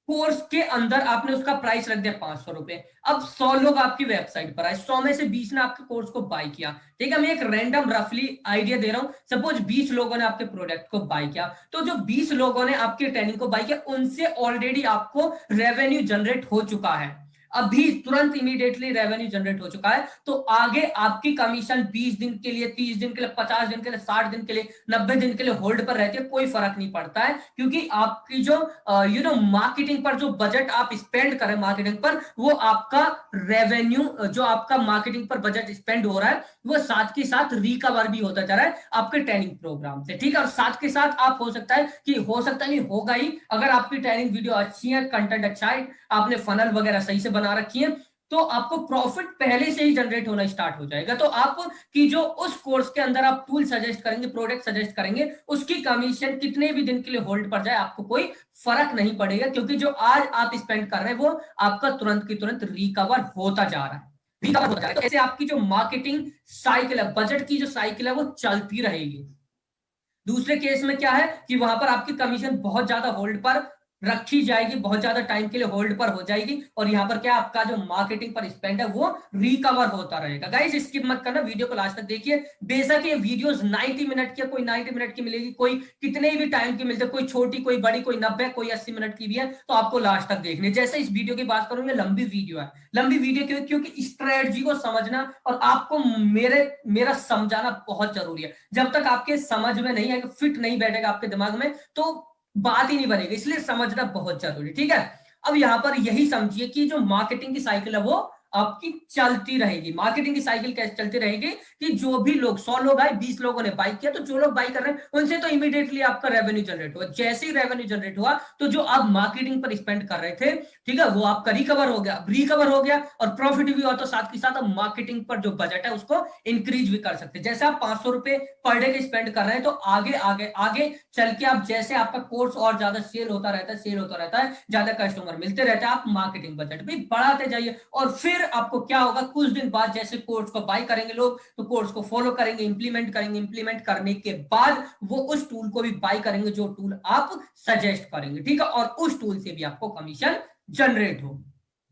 कोर्स के अंदर आपने उसका प्राइस रख दिया ₹500, अब 100 लोग आपकी वेबसाइट पर आए, 100 में से 20 ने आपके कोर्स को बाय किया। ठीक है, मैं एक रैंडम रफली आइडिया दे रहा हूं, सपोज 20 लोगों ने आपके प्रोडक्ट को बाय किया, तो जो 20 लोगों ने आपकी ट्रेनिंग को बाय किया उनसे ऑलरेडी आपको रेवेन्यू जनरेट हो चुका है, अभी तुरंत इमीडिएटली रेवेन्यू जनरेट हो चुका है। तो आगे आपकी कमीशन 20 दिन के लिए, 30 दिन के लिए, 50 दिन के लिए, 60 दिन के लिए, 90 दिन के लिए होल्ड पर रहती है, कोई फर्क नहीं पड़ता है, क्योंकि आपकी जो मार्केटिंग पर जो बजट आप स्पेंड करें मार्केटिंग पर, वो आपका रेवेन्यू जो आपका मार्केटिंग पर बजट स्पेंड हो रहा है वो साथ के साथ रिकवर भी होता जा रहा है आपके ट्रेनिंग प्रोग्राम से। ठीक है, और साथ के साथ आप हो सकता है नहीं होगा ही, अगर आपकी ट्रेनिंग वीडियो अच्छी है, कंटेंट अच्छा है, आपने फनल वगैरह सही से बना रखी है, तो आपको प्रॉफिट पहले से ही जनरेट होना स्टार्ट हो जाएगा। तो आप की जो उस कोर्स के अंदर आप टूल सजेस्ट करेंगे, प्रोडक्ट सजेस्ट करेंगे, उसकी कमीशन कितने भी दिन के लिए होल्ड पर जाए आपको कोई फर्क नहीं पड़ेगा, क्योंकि जो आज आप स्पेंड कर रहे हैं वो आपका तुरंत की तुरंत रिकवर होता जा रहा है। रिकवर हो जाएगा। तो ऐसे आपकी जो मार्केटिंग साइकिल है, बजट की जो साइकिल है वो चलती रहेगी। दूसरे केस में क्या है कि वहां पर आपकी कमीशन बहुत ज्यादा होल्ड पर रखी जाएगी, बहुत ज्यादा टाइम के लिए होल्ड पर हो जाएगी, और यहाँ पर क्या आपका जो मार्केटिंग पर स्पेंड है वो रिकवर होता रहेगा। गाइस स्किप मत करना, वीडियो को लास्ट तक देखिए। बेशक ये वीडियोस 90 मिनट की, कोई 90 मिनट की मिलेगी, कोई कितने भी टाइम की मिलती है, कोई छोटी, कोई बड़ी, कोई 90, कोई 80 मिनट की भी है, तो आपको लास्ट तक देखनी। जैसे इस वीडियो की बात करूंगा, लंबी वीडियो है। लंबी वीडियो क्यों? क्योंकि स्ट्रेटजी को समझना और आपको मेरा समझाना बहुत जरूरी है। जब तक आपके समझ में नहीं आएगा, फिट नहीं बैठेगा आपके दिमाग में, तो बात ही नहीं बनेगी। इसलिए समझना बहुत जरूरी, ठीक है। अब यहां पर यही समझिए कि जो मार्केटिंग की साइकिल है वो आपकी चलती रहेगी। मार्केटिंग की साइकिल कैसे चलती रहेगी कि जो भी लोग, 100 लोग आए, 20 लोगों ने बाई किया, तो जो लोग बाई कर रहे हैं उनसे तो इमीडिएटली आपका रेवेन्यू जनरेट हुआ। जैसे ही रेवेन्यू जनरेट हुआ तो जो आप मार्केटिंग पर स्पेंड कर रहे थे, ठीक है, वो आपका रिकवर हो गया। रिकवर हो गया और प्रॉफिट भी हुआ, तो साथ के साथ आप मार्केटिंग पर जो बजट है उसको इंक्रीज भी कर सकते हैं। जैसे आप 500 रुपए पर डे के स्पेंड कर रहे हैं, तो आगे आगे आगे चल के आप, जैसे आपका कोर्स और ज्यादा सेल होता रहता है, सेल होता रहता है, ज्यादा कस्टमर मिलते रहते हैं, आप मार्केटिंग बजट भी बढ़ाते जाइए। और फिर आपको क्या होगा, कुछ दिन बाद जैसे कोर्स को बाय करेंगे लोग, तो कोर्स को फॉलो करेंगे, इंप्लीमेंट करेंगे, इंप्लीमेंट करने के बाद वो उस टूल को भी बाय करेंगे जो टूल आप सजेस्ट करेंगे, ठीक है, और उस टूल से भी आपको कमीशन जनरेट हो।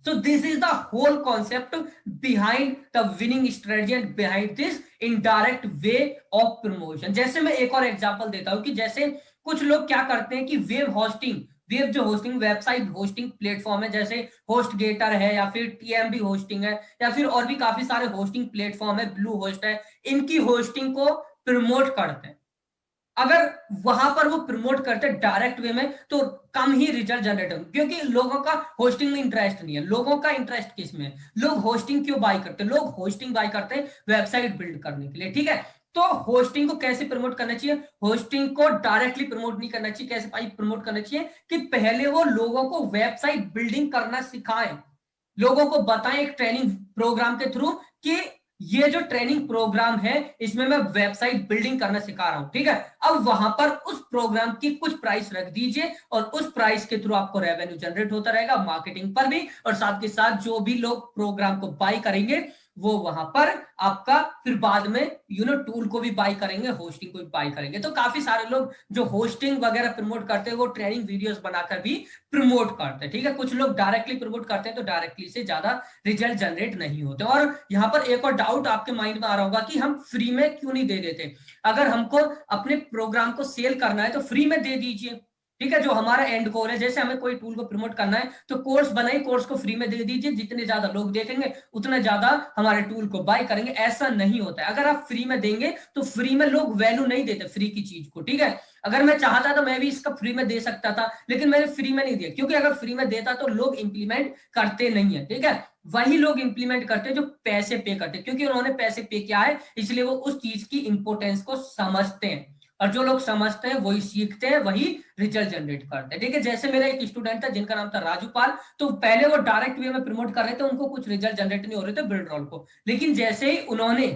So this is the whole concept behind the winning strategy and behind this indirect way of promotion। जैसे मैं एक और एग्जांपल देता हूं कि जैसे कुछ लोग क्या करते हैं कि वेब होस्टिंग, वेब जो होस्टिंग, वेबसाइट होस्टिंग प्लेटफॉर्म है, जैसे होस्ट गेटर है या फिर टीएमबी होस्टिंग है या फिर और भी काफी सारे होस्टिंग प्लेटफॉर्म है, ब्लू होस्ट है, इनकी होस्टिंग को प्रमोट करते हैं। अगर वहां पर वो प्रमोट करते डायरेक्ट वे में तो कम ही रिजल्ट जनरेट होंगे, क्योंकि लोगों का होस्टिंग में इंटरेस्ट नहीं है। लोगों का इंटरेस्ट किस में है? लोग होस्टिंग क्यों बाय करते हैं? लोग होस्टिंग बाय करते हैं वेबसाइट बिल्ड करने के लिए, ठीक है। तो होस्टिंग को कैसे प्रमोट करना चाहिए? होस्टिंग को डायरेक्टली प्रमोट नहीं करना चाहिए। कैसे भाई प्रमोट करना चाहिए कि पहले वो लोगों को वेबसाइट बिल्डिंग करना सिखाएं, लोगों को बताएं एक ट्रेनिंग प्रोग्राम के थ्रू कि ये जो ट्रेनिंग प्रोग्राम है इसमें मैं वेबसाइट बिल्डिंग करना सिखा रहा हूं, ठीक है। अब वहां पर उस प्रोग्राम की कुछ प्राइस रख दीजिए और उस प्राइस के थ्रू आपको रेवेन्यू जनरेट होता रहेगा मार्केटिंग पर भी, और साथ के साथ जो भी लोग प्रोग्राम को बाय करेंगे वो वहां पर आपका फिर बाद में टूल को भी बाय करेंगे, होस्टिंग को भी बाय करेंगे। तो काफी सारे लोग जो होस्टिंग वगैरह प्रमोट करते हैं वो ट्रेनिंग वीडियोस बनाकर भी प्रमोट करते हैं, ठीक है। कुछ लोग डायरेक्टली प्रमोट करते हैं तो डायरेक्टली से ज्यादा रिजल्ट जनरेट नहीं होते। और यहाँ पर एक और डाउट आपके माइंड में आ रहा होगा कि हम फ्री में क्यों नहीं दे देते? अगर हमको अपने प्रोग्राम को सेल करना है तो फ्री में दे दीजिए, ठीक है। जो हमारा एंड गोल है, जैसे हमें कोई टूल को प्रमोट करना है तो कोर्स बनाइए, कोर्स को फ्री में दे दीजिए, जितने ज्यादा लोग देखेंगे उतने ज्यादा हमारे टूल को बाय करेंगे। ऐसा नहीं होता है। अगर आप फ्री में देंगे तो फ्री में लोग वैल्यू नहीं देते फ्री की चीज को, ठीक है। अगर मैं चाहता तो मैं भी इसका फ्री में दे सकता था, लेकिन मैंने फ्री में नहीं दिया, क्योंकि अगर फ्री में देता तो लोग इंप्लीमेंट करते नहीं है, ठीक है। वही लोग इंप्लीमेंट करते हैं जो पैसे पे करते हैं, क्योंकि उन्होंने पैसे पे किया है, इसलिए वो उस चीज की इंपोर्टेंस को समझते हैं। और जो लोग समझते हैं वही सीखते हैं, वही रिजल्ट जनरेट करते हैं, ठीक है। जैसे मेरा एक स्टूडेंट था जिनका नाम था राजू पाल, तो पहले वो डायरेक्ट वे में प्रमोट कर रहे थे, उनको कुछ रिजल्ट जनरेट नहीं हो रहे थे बिल्डरॉल को, लेकिन जैसे ही उन्होंने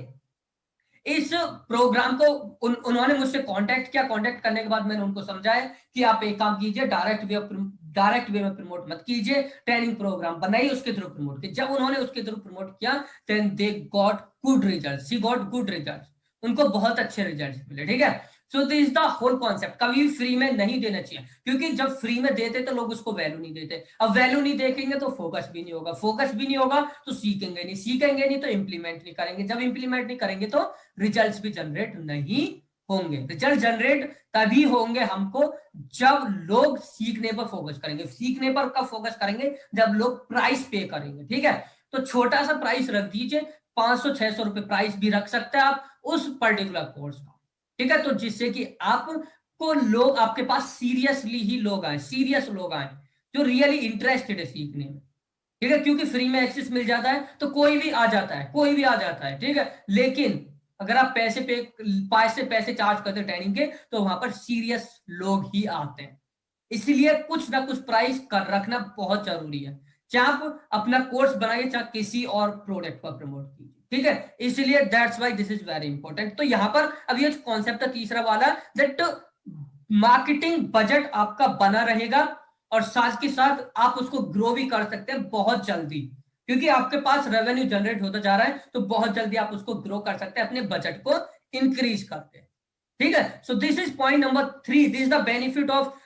इस प्रोग्राम को उन्होंने मुझसे कांटेक्ट किया, कांटेक्ट करने के बाद मैंने उनको समझाया कि आप एक काम कीजिए, डायरेक्ट वे में प्रमोट मत कीजिए, ट्रेनिंग प्रोग्राम बनाइए, उसके थ्रू प्रमोट कीजिए। जब उन्होंने उसके थ्रू प्रमोट किया then they got good results, he got good results, उनको बहुत अच्छे रिजल्ट्स मिले, ठीक है। So this is the whole concept. कभी फ्री में नहीं देना चाहिए, क्योंकि जब फ्री में देते तो लोग उसको वैल्यू नहीं देते। अब वैल्यू नहीं देखेंगे तो फोकस भी नहीं होगा, फोकस भी नहीं होगा तो सीखेंगे नहीं, सीखेंगे नहीं तो इंप्लीमेंट नहीं करेंगे, जब इंप्लीमेंट नहीं करेंगे तो रिजल्ट्स भी जनरेट नहीं होंगे। रिजल्ट जनरेट तभी होंगे हमको जब लोग सीखने पर फोकस करेंगे। सीखने पर कब फोकस करेंगे? जब लोग प्राइस पे करेंगे, ठीक है। तो छोटा सा प्राइस रख दीजिए, 500-600 रुपए प्राइस भी रख सकते हैं आप उस पर्टिकुलर कोर्स का, ठीक है। तो जिससे कि आपको लोग, आपके पास सीरियसली ही लोग आए, सीरियस लोग आए जो रियली इंटरेस्टेड है सीखने में, ठीक है। क्योंकि फ्री में एक्सेस मिल जाता है तो कोई भी आ जाता है, कोई भी आ जाता है, ठीक है। लेकिन अगर आप पैसे चार्ज करते हैं ट्रेनिंग के, तो वहां पर सीरियस लोग ही आते हैं। इसीलिए कुछ ना कुछ प्राइस कर रखना बहुत जरूरी है, चाहे आप अपना कोर्स बनाइए चाहे किसी और प्रोडक्ट पर प्रमोट कीजिए, ठीक है। इसलिए that's why this is very important. तो यहाँ पर अब ये कॉन्सेप्ट है तीसरा वाला, दैट मार्केटिंग बजट आपका बना रहेगा और साथ के साथ आप उसको ग्रो भी कर सकते हैं बहुत जल्दी। क्योंकि आपके पास रेवेन्यू जनरेट होता जा रहा है, तो बहुत जल्दी आप उसको ग्रो कर सकते हैं, अपने बजट को इंक्रीज करते हैं। ठीक है, so this is point number 3। This is the benefit of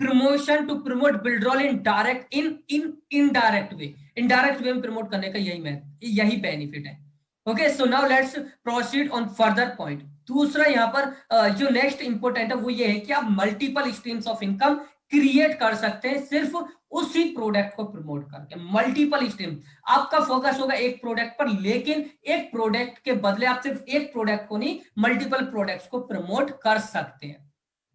promotion to promote Builderall in direct in indirect way. Indirect way में प्रमोट करने का यही बेनिफिट है। Okay, so now let's proceed on further point. दूसरा यहाँ पर जो next important है वो ये है कि आप multiple streams of income create कर सकते हैं सिर्फ उसी प्रोडक्ट को प्रमोट करके। मल्टीपल स्ट्रीम, आपका फोकस होगा एक प्रोडक्ट पर, लेकिन एक प्रोडक्ट के बदले आप सिर्फ एक प्रोडक्ट को नहीं, मल्टीपल प्रोडक्ट्स को प्रमोट कर सकते हैं।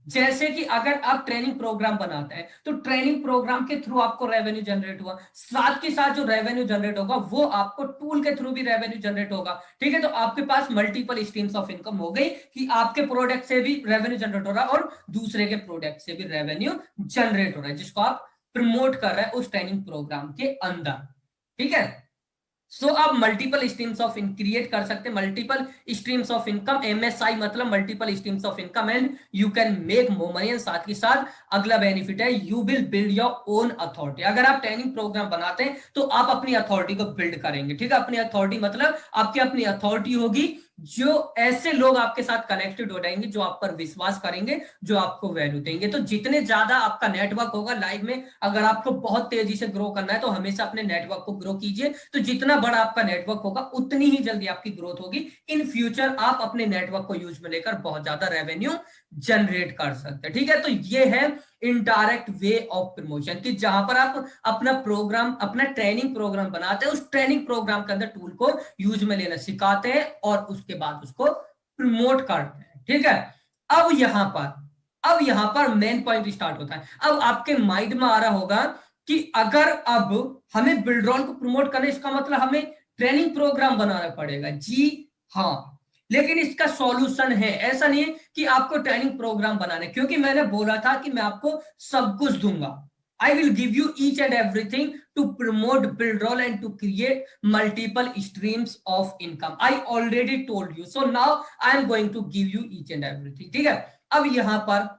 जैसे कि अगर आप ट्रेनिंग प्रोग्राम बनाते हैं तो ट्रेनिंग प्रोग्राम के थ्रू आपको रेवेन्यू जनरेट हुआ, साथ के साथ जो रेवेन्यू जनरेट होगा वो आपको टूल के थ्रू भी रेवेन्यू जनरेट होगा। ठीक है, तो आपके पास मल्टीपल स्ट्रीम्स ऑफ इनकम हो गई कि आपके प्रोडक्ट से भी रेवेन्यू जनरेट हो रहा है और दूसरे के प्रोडक्ट से भी रेवेन्यू जनरेट हो रहा है, जिसको आप प्रमोट कर रहे हैं उस ट्रेनिंग प्रोग्राम के अंदर। ठीक है, सो आप मल्टीपल स्ट्रीम्स ऑफ क्रिएट कर सकते हैं, multiple streams of income, MSI मतलब multiple streams of income, and you can make more money. साथ ही साथ अगला बेनिफिट है, you will build your own authority. अगर आप ट्रेनिंग प्रोग्राम बनाते हैं तो आप अपनी अथॉरिटी को बिल्ड करेंगे। ठीक है, अपनी अथॉरिटी मतलब आपकी अपनी अथॉरिटी होगी, जो ऐसे लोग आपके साथ कनेक्टेड हो जाएंगे जो आप पर विश्वास करेंगे, जो आपको वैल्यू देंगे। तो जितने ज्यादा आपका नेटवर्क होगा लाइफ में, अगर आपको बहुत तेजी से ग्रो करना है तो हमेशा अपने नेटवर्क को ग्रो कीजिए। तो जितना बड़ा आपका नेटवर्क होगा उतनी ही जल्दी आपकी ग्रोथ होगी। इन फ्यूचर आप अपने नेटवर्क को यूज में लेकर बहुत ज्यादा रेवेन्यू जनरेट कर सकते हैं। ठीक है, तो ये है इनडायरेक्ट वे ऑफ प्रमोशन, कि जहां पर आप अपना प्रोग्राम, अपना ट्रेनिंग प्रोग्राम बनाते हैं, उस ट्रेनिंग प्रोग्राम के अंदर टूल को यूज में लेना सिखाते हैं और उसके बाद उसको प्रमोट करते हैं। ठीक है, अब यहां पर मेन पॉइंट स्टार्ट होता है। अब आपके माइंड में आ रहा होगा कि अगर अब हमें बिल्डरॉल को प्रमोट करना, इसका मतलब हमें ट्रेनिंग प्रोग्राम बनाना पड़ेगा। जी हाँ, लेकिन इसका सॉल्यूशन है। ऐसा नहीं है कि आपको ट्रेनिंग प्रोग्राम बनाने, क्योंकि मैंने बोला था कि मैं आपको सब कुछ दूंगा। I will give you each and everything to promote Buildroll and to create multiple streams of income. I already told you. So now I am going to give you each and everything. ठीक है, अब यहां पर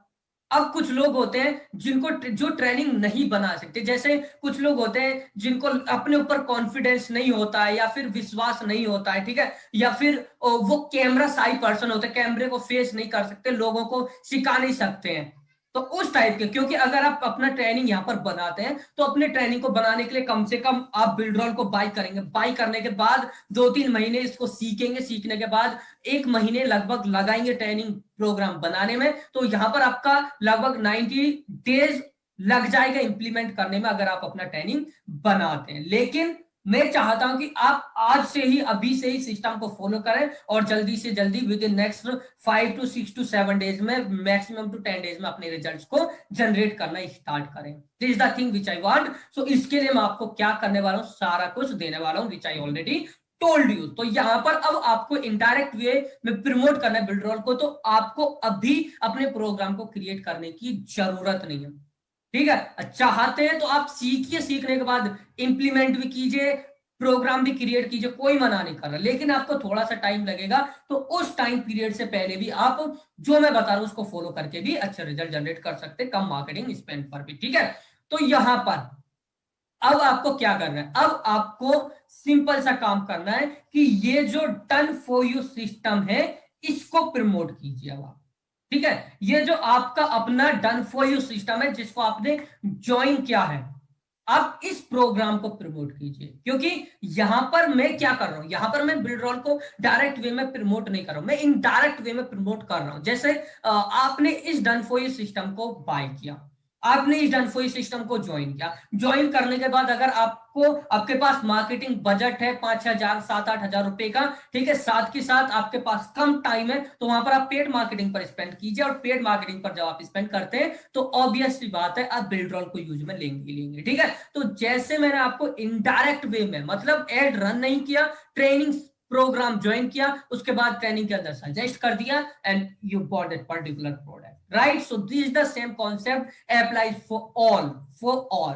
अब कुछ लोग होते हैं जिनको जो ट्रेनिंग नहीं बना सकते। जैसे कुछ लोग होते हैं जिनको अपने ऊपर कॉन्फिडेंस नहीं होता है या फिर विश्वास नहीं होता है। ठीक है, या फिर वो कैमरा शाई पर्सन होते हैं, कैमरे को फेस नहीं कर सकते, लोगों को सिखा नहीं सकते हैं। तो उस टाइप के, क्योंकि अगर आप अपना ट्रेनिंग यहाँ पर बनाते हैं तो अपने ट्रेनिंग को बनाने के लिए कम से कम आप बिल्डरॉल को बाय करेंगे। बाय करने के बाद 2-3 महीने इसको सीखेंगे, सीखने के बाद 1 महीने लगभग लगाएंगे ट्रेनिंग प्रोग्राम बनाने में। तो यहाँ पर आपका लगभग 90 डेज लग जाएगा इंप्लीमेंट करने में, अगर आप अपना ट्रेनिंग बनाते हैं। लेकिन मैं चाहता हूं कि आप आज से ही, अभी से ही सिस्टम को फॉलो करें और जल्दी से जल्दी within next 5 to 6 to 7 days में, मैक्सिमम टू 10 डेज में अपने रिजल्ट्स को जनरेट करना स्टार्ट करें। This is the thing which I want. So इसके लिए मैं आपको क्या करने वाला हूं, सारा कुछ देने वाला हूं विच आई ऑलरेडी टोल्ड यू। तो यहां पर अब आपको इनडायरेक्ट वे में प्रमोट करना है बिल्डरॉल को, तो आपको अभी अपने प्रोग्राम को क्रिएट करने की जरूरत नहीं है। ठीक है, चाहते हैं तो आप सीखिए, सीखने के बाद इंप्लीमेंट भी कीजिए, प्रोग्राम भी क्रिएट कीजिए, कोई मना नहीं कर रहा। लेकिन आपको थोड़ा सा टाइम लगेगा, तो उस टाइम पीरियड से पहले भी आप जो मैं बता रहा हूं उसको फॉलो करके भी अच्छे रिजल्ट जनरेट कर सकते हैं, कम मार्केटिंग स्पेंड पर भी। ठीक है, तो यहां पर अब आपको क्या करना है, अब आपको सिंपल सा काम करना है कि ये जो डन फॉर यू सिस्टम है इसको प्रमोट कीजिए अब आप। ठीक है, ये जो आपका अपना डन फॉर यू सिस्टम है जिसको आपने ज्वाइन किया है, आप इस प्रोग्राम को प्रमोट कीजिए। क्योंकि यहां पर मैं क्या कर रहा हूं, यहां पर मैं बिल्डरॉल को डायरेक्ट वे में प्रमोट नहीं कर रहा हूं, मैं इनडायरेक्ट वे में प्रमोट कर रहा हूं। जैसे आपने इस डन फॉर यू सिस्टम को बाय किया, आपने इस डन फॉर यू सिस्टम को ज्वाइन किया, ज्वाइन करने के बाद अगर आपको, आपके पास मार्केटिंग बजट है 5,000 7-8 हजार रुपए का, ठीक है, साथ के साथ आपके पास कम टाइम है, तो वहां पर आप पेड मार्केटिंग पर स्पेंड कीजिए। और पेड मार्केटिंग पर जब आप स्पेंड करते हैं तो ऑब्वियस सी बात है आप बिल्डरॉल को यूज में लेंगे। ठीक है, तो जैसे मैंने आपको इनडायरेक्ट वे में, मतलब एड रन नहीं किया, ट्रेनिंग प्रोग्राम ज्वाइन किया, उसके बाद ट्रेनिंग के अंदर सजेस्ट कर दिया and you bought that particular product, right. So this is the same concept applies for all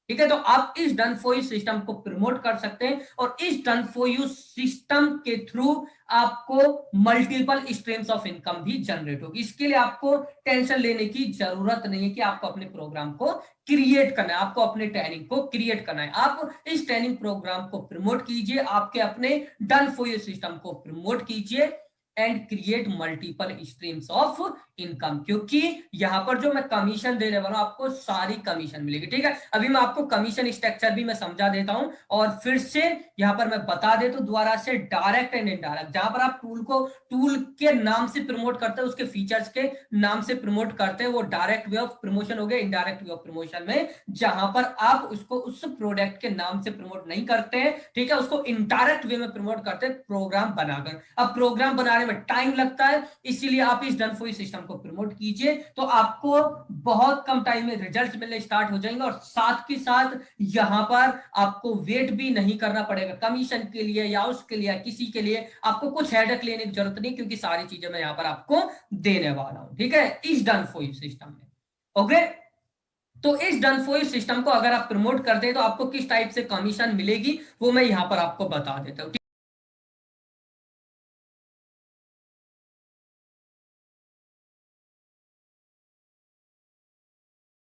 ठीक है, तो आप इस डन फॉर यू सिस्टम को प्रमोट कर सकते हैं और इस डन फॉर यू सिस्टम के थ्रू आपको मल्टीपल स्ट्रीम्स ऑफ इनकम भी जनरेट होगी। इसके लिए आपको टेंशन लेने की जरूरत नहीं है कि आपको अपने प्रोग्राम को क्रिएट करना है, आपको अपने ट्रेनिंग को क्रिएट करना है। आप इस ट्रेनिंग प्रोग्राम को प्रमोट कीजिए, आपके अपने डन फॉर यू सिस्टम को प्रमोट कीजिए and create multiple streams of income, क्योंकि यहां पर जो मैं कमीशन देने वाला हूं आपको सारी कमीशन मिलेगी। ठीक है, अभी मैं आपको कमीशन स्ट्रक्चर भी मैं समझा देता हूं और फिर से यहां पर मैं बता देता हूं दोबारा से, डायरेक्ट एंड इनडायरेक्ट। जहां पर आप टूल के नाम से प्रमोट करते हैं, उसके फीचर्स के नाम से प्रमोट करते हैं, वो डायरेक्ट वे ऑफ प्रमोशन हो गया। इनडायरेक्ट वे ऑफ प्रमोशन में जहां पर आप उसको उस प्रोडक्ट के नाम से प्रमोट नहीं करते हैं, ठीक है, उसको इनडायरेक्ट वे में प्रमोट करते हैं प्रोग्राम बनाकर। अब प्रोग्राम बनाने में टाइम लगता है, इसीलिए आप इस डन फॉर यू सिस्टम को प्रमोट कीजिए तो आपको बहुत कम टाइम में रिजल्ट मिलने स्टार्ट हो जाएंगे और साथ के साथ यहां पर आपको वेट भी नहीं करना पड़ेगा कमीशन के लिए या उसके लिए, किसी के लिए आपको कुछ हेडेक लेने की जरूरत नहीं, क्योंकि सारी चीजें मैं यहां पर आपको देने वाला हूं। ठीक है, इस डन फॉर यू सिस्टम में। ओके, तो इस डन फॉर यू सिस्टम को अगर आप प्रमोट करते हैं तो आपको किस टाइप से कमीशन मिलेगी वो मैं यहां पर आपको बता देता हूं।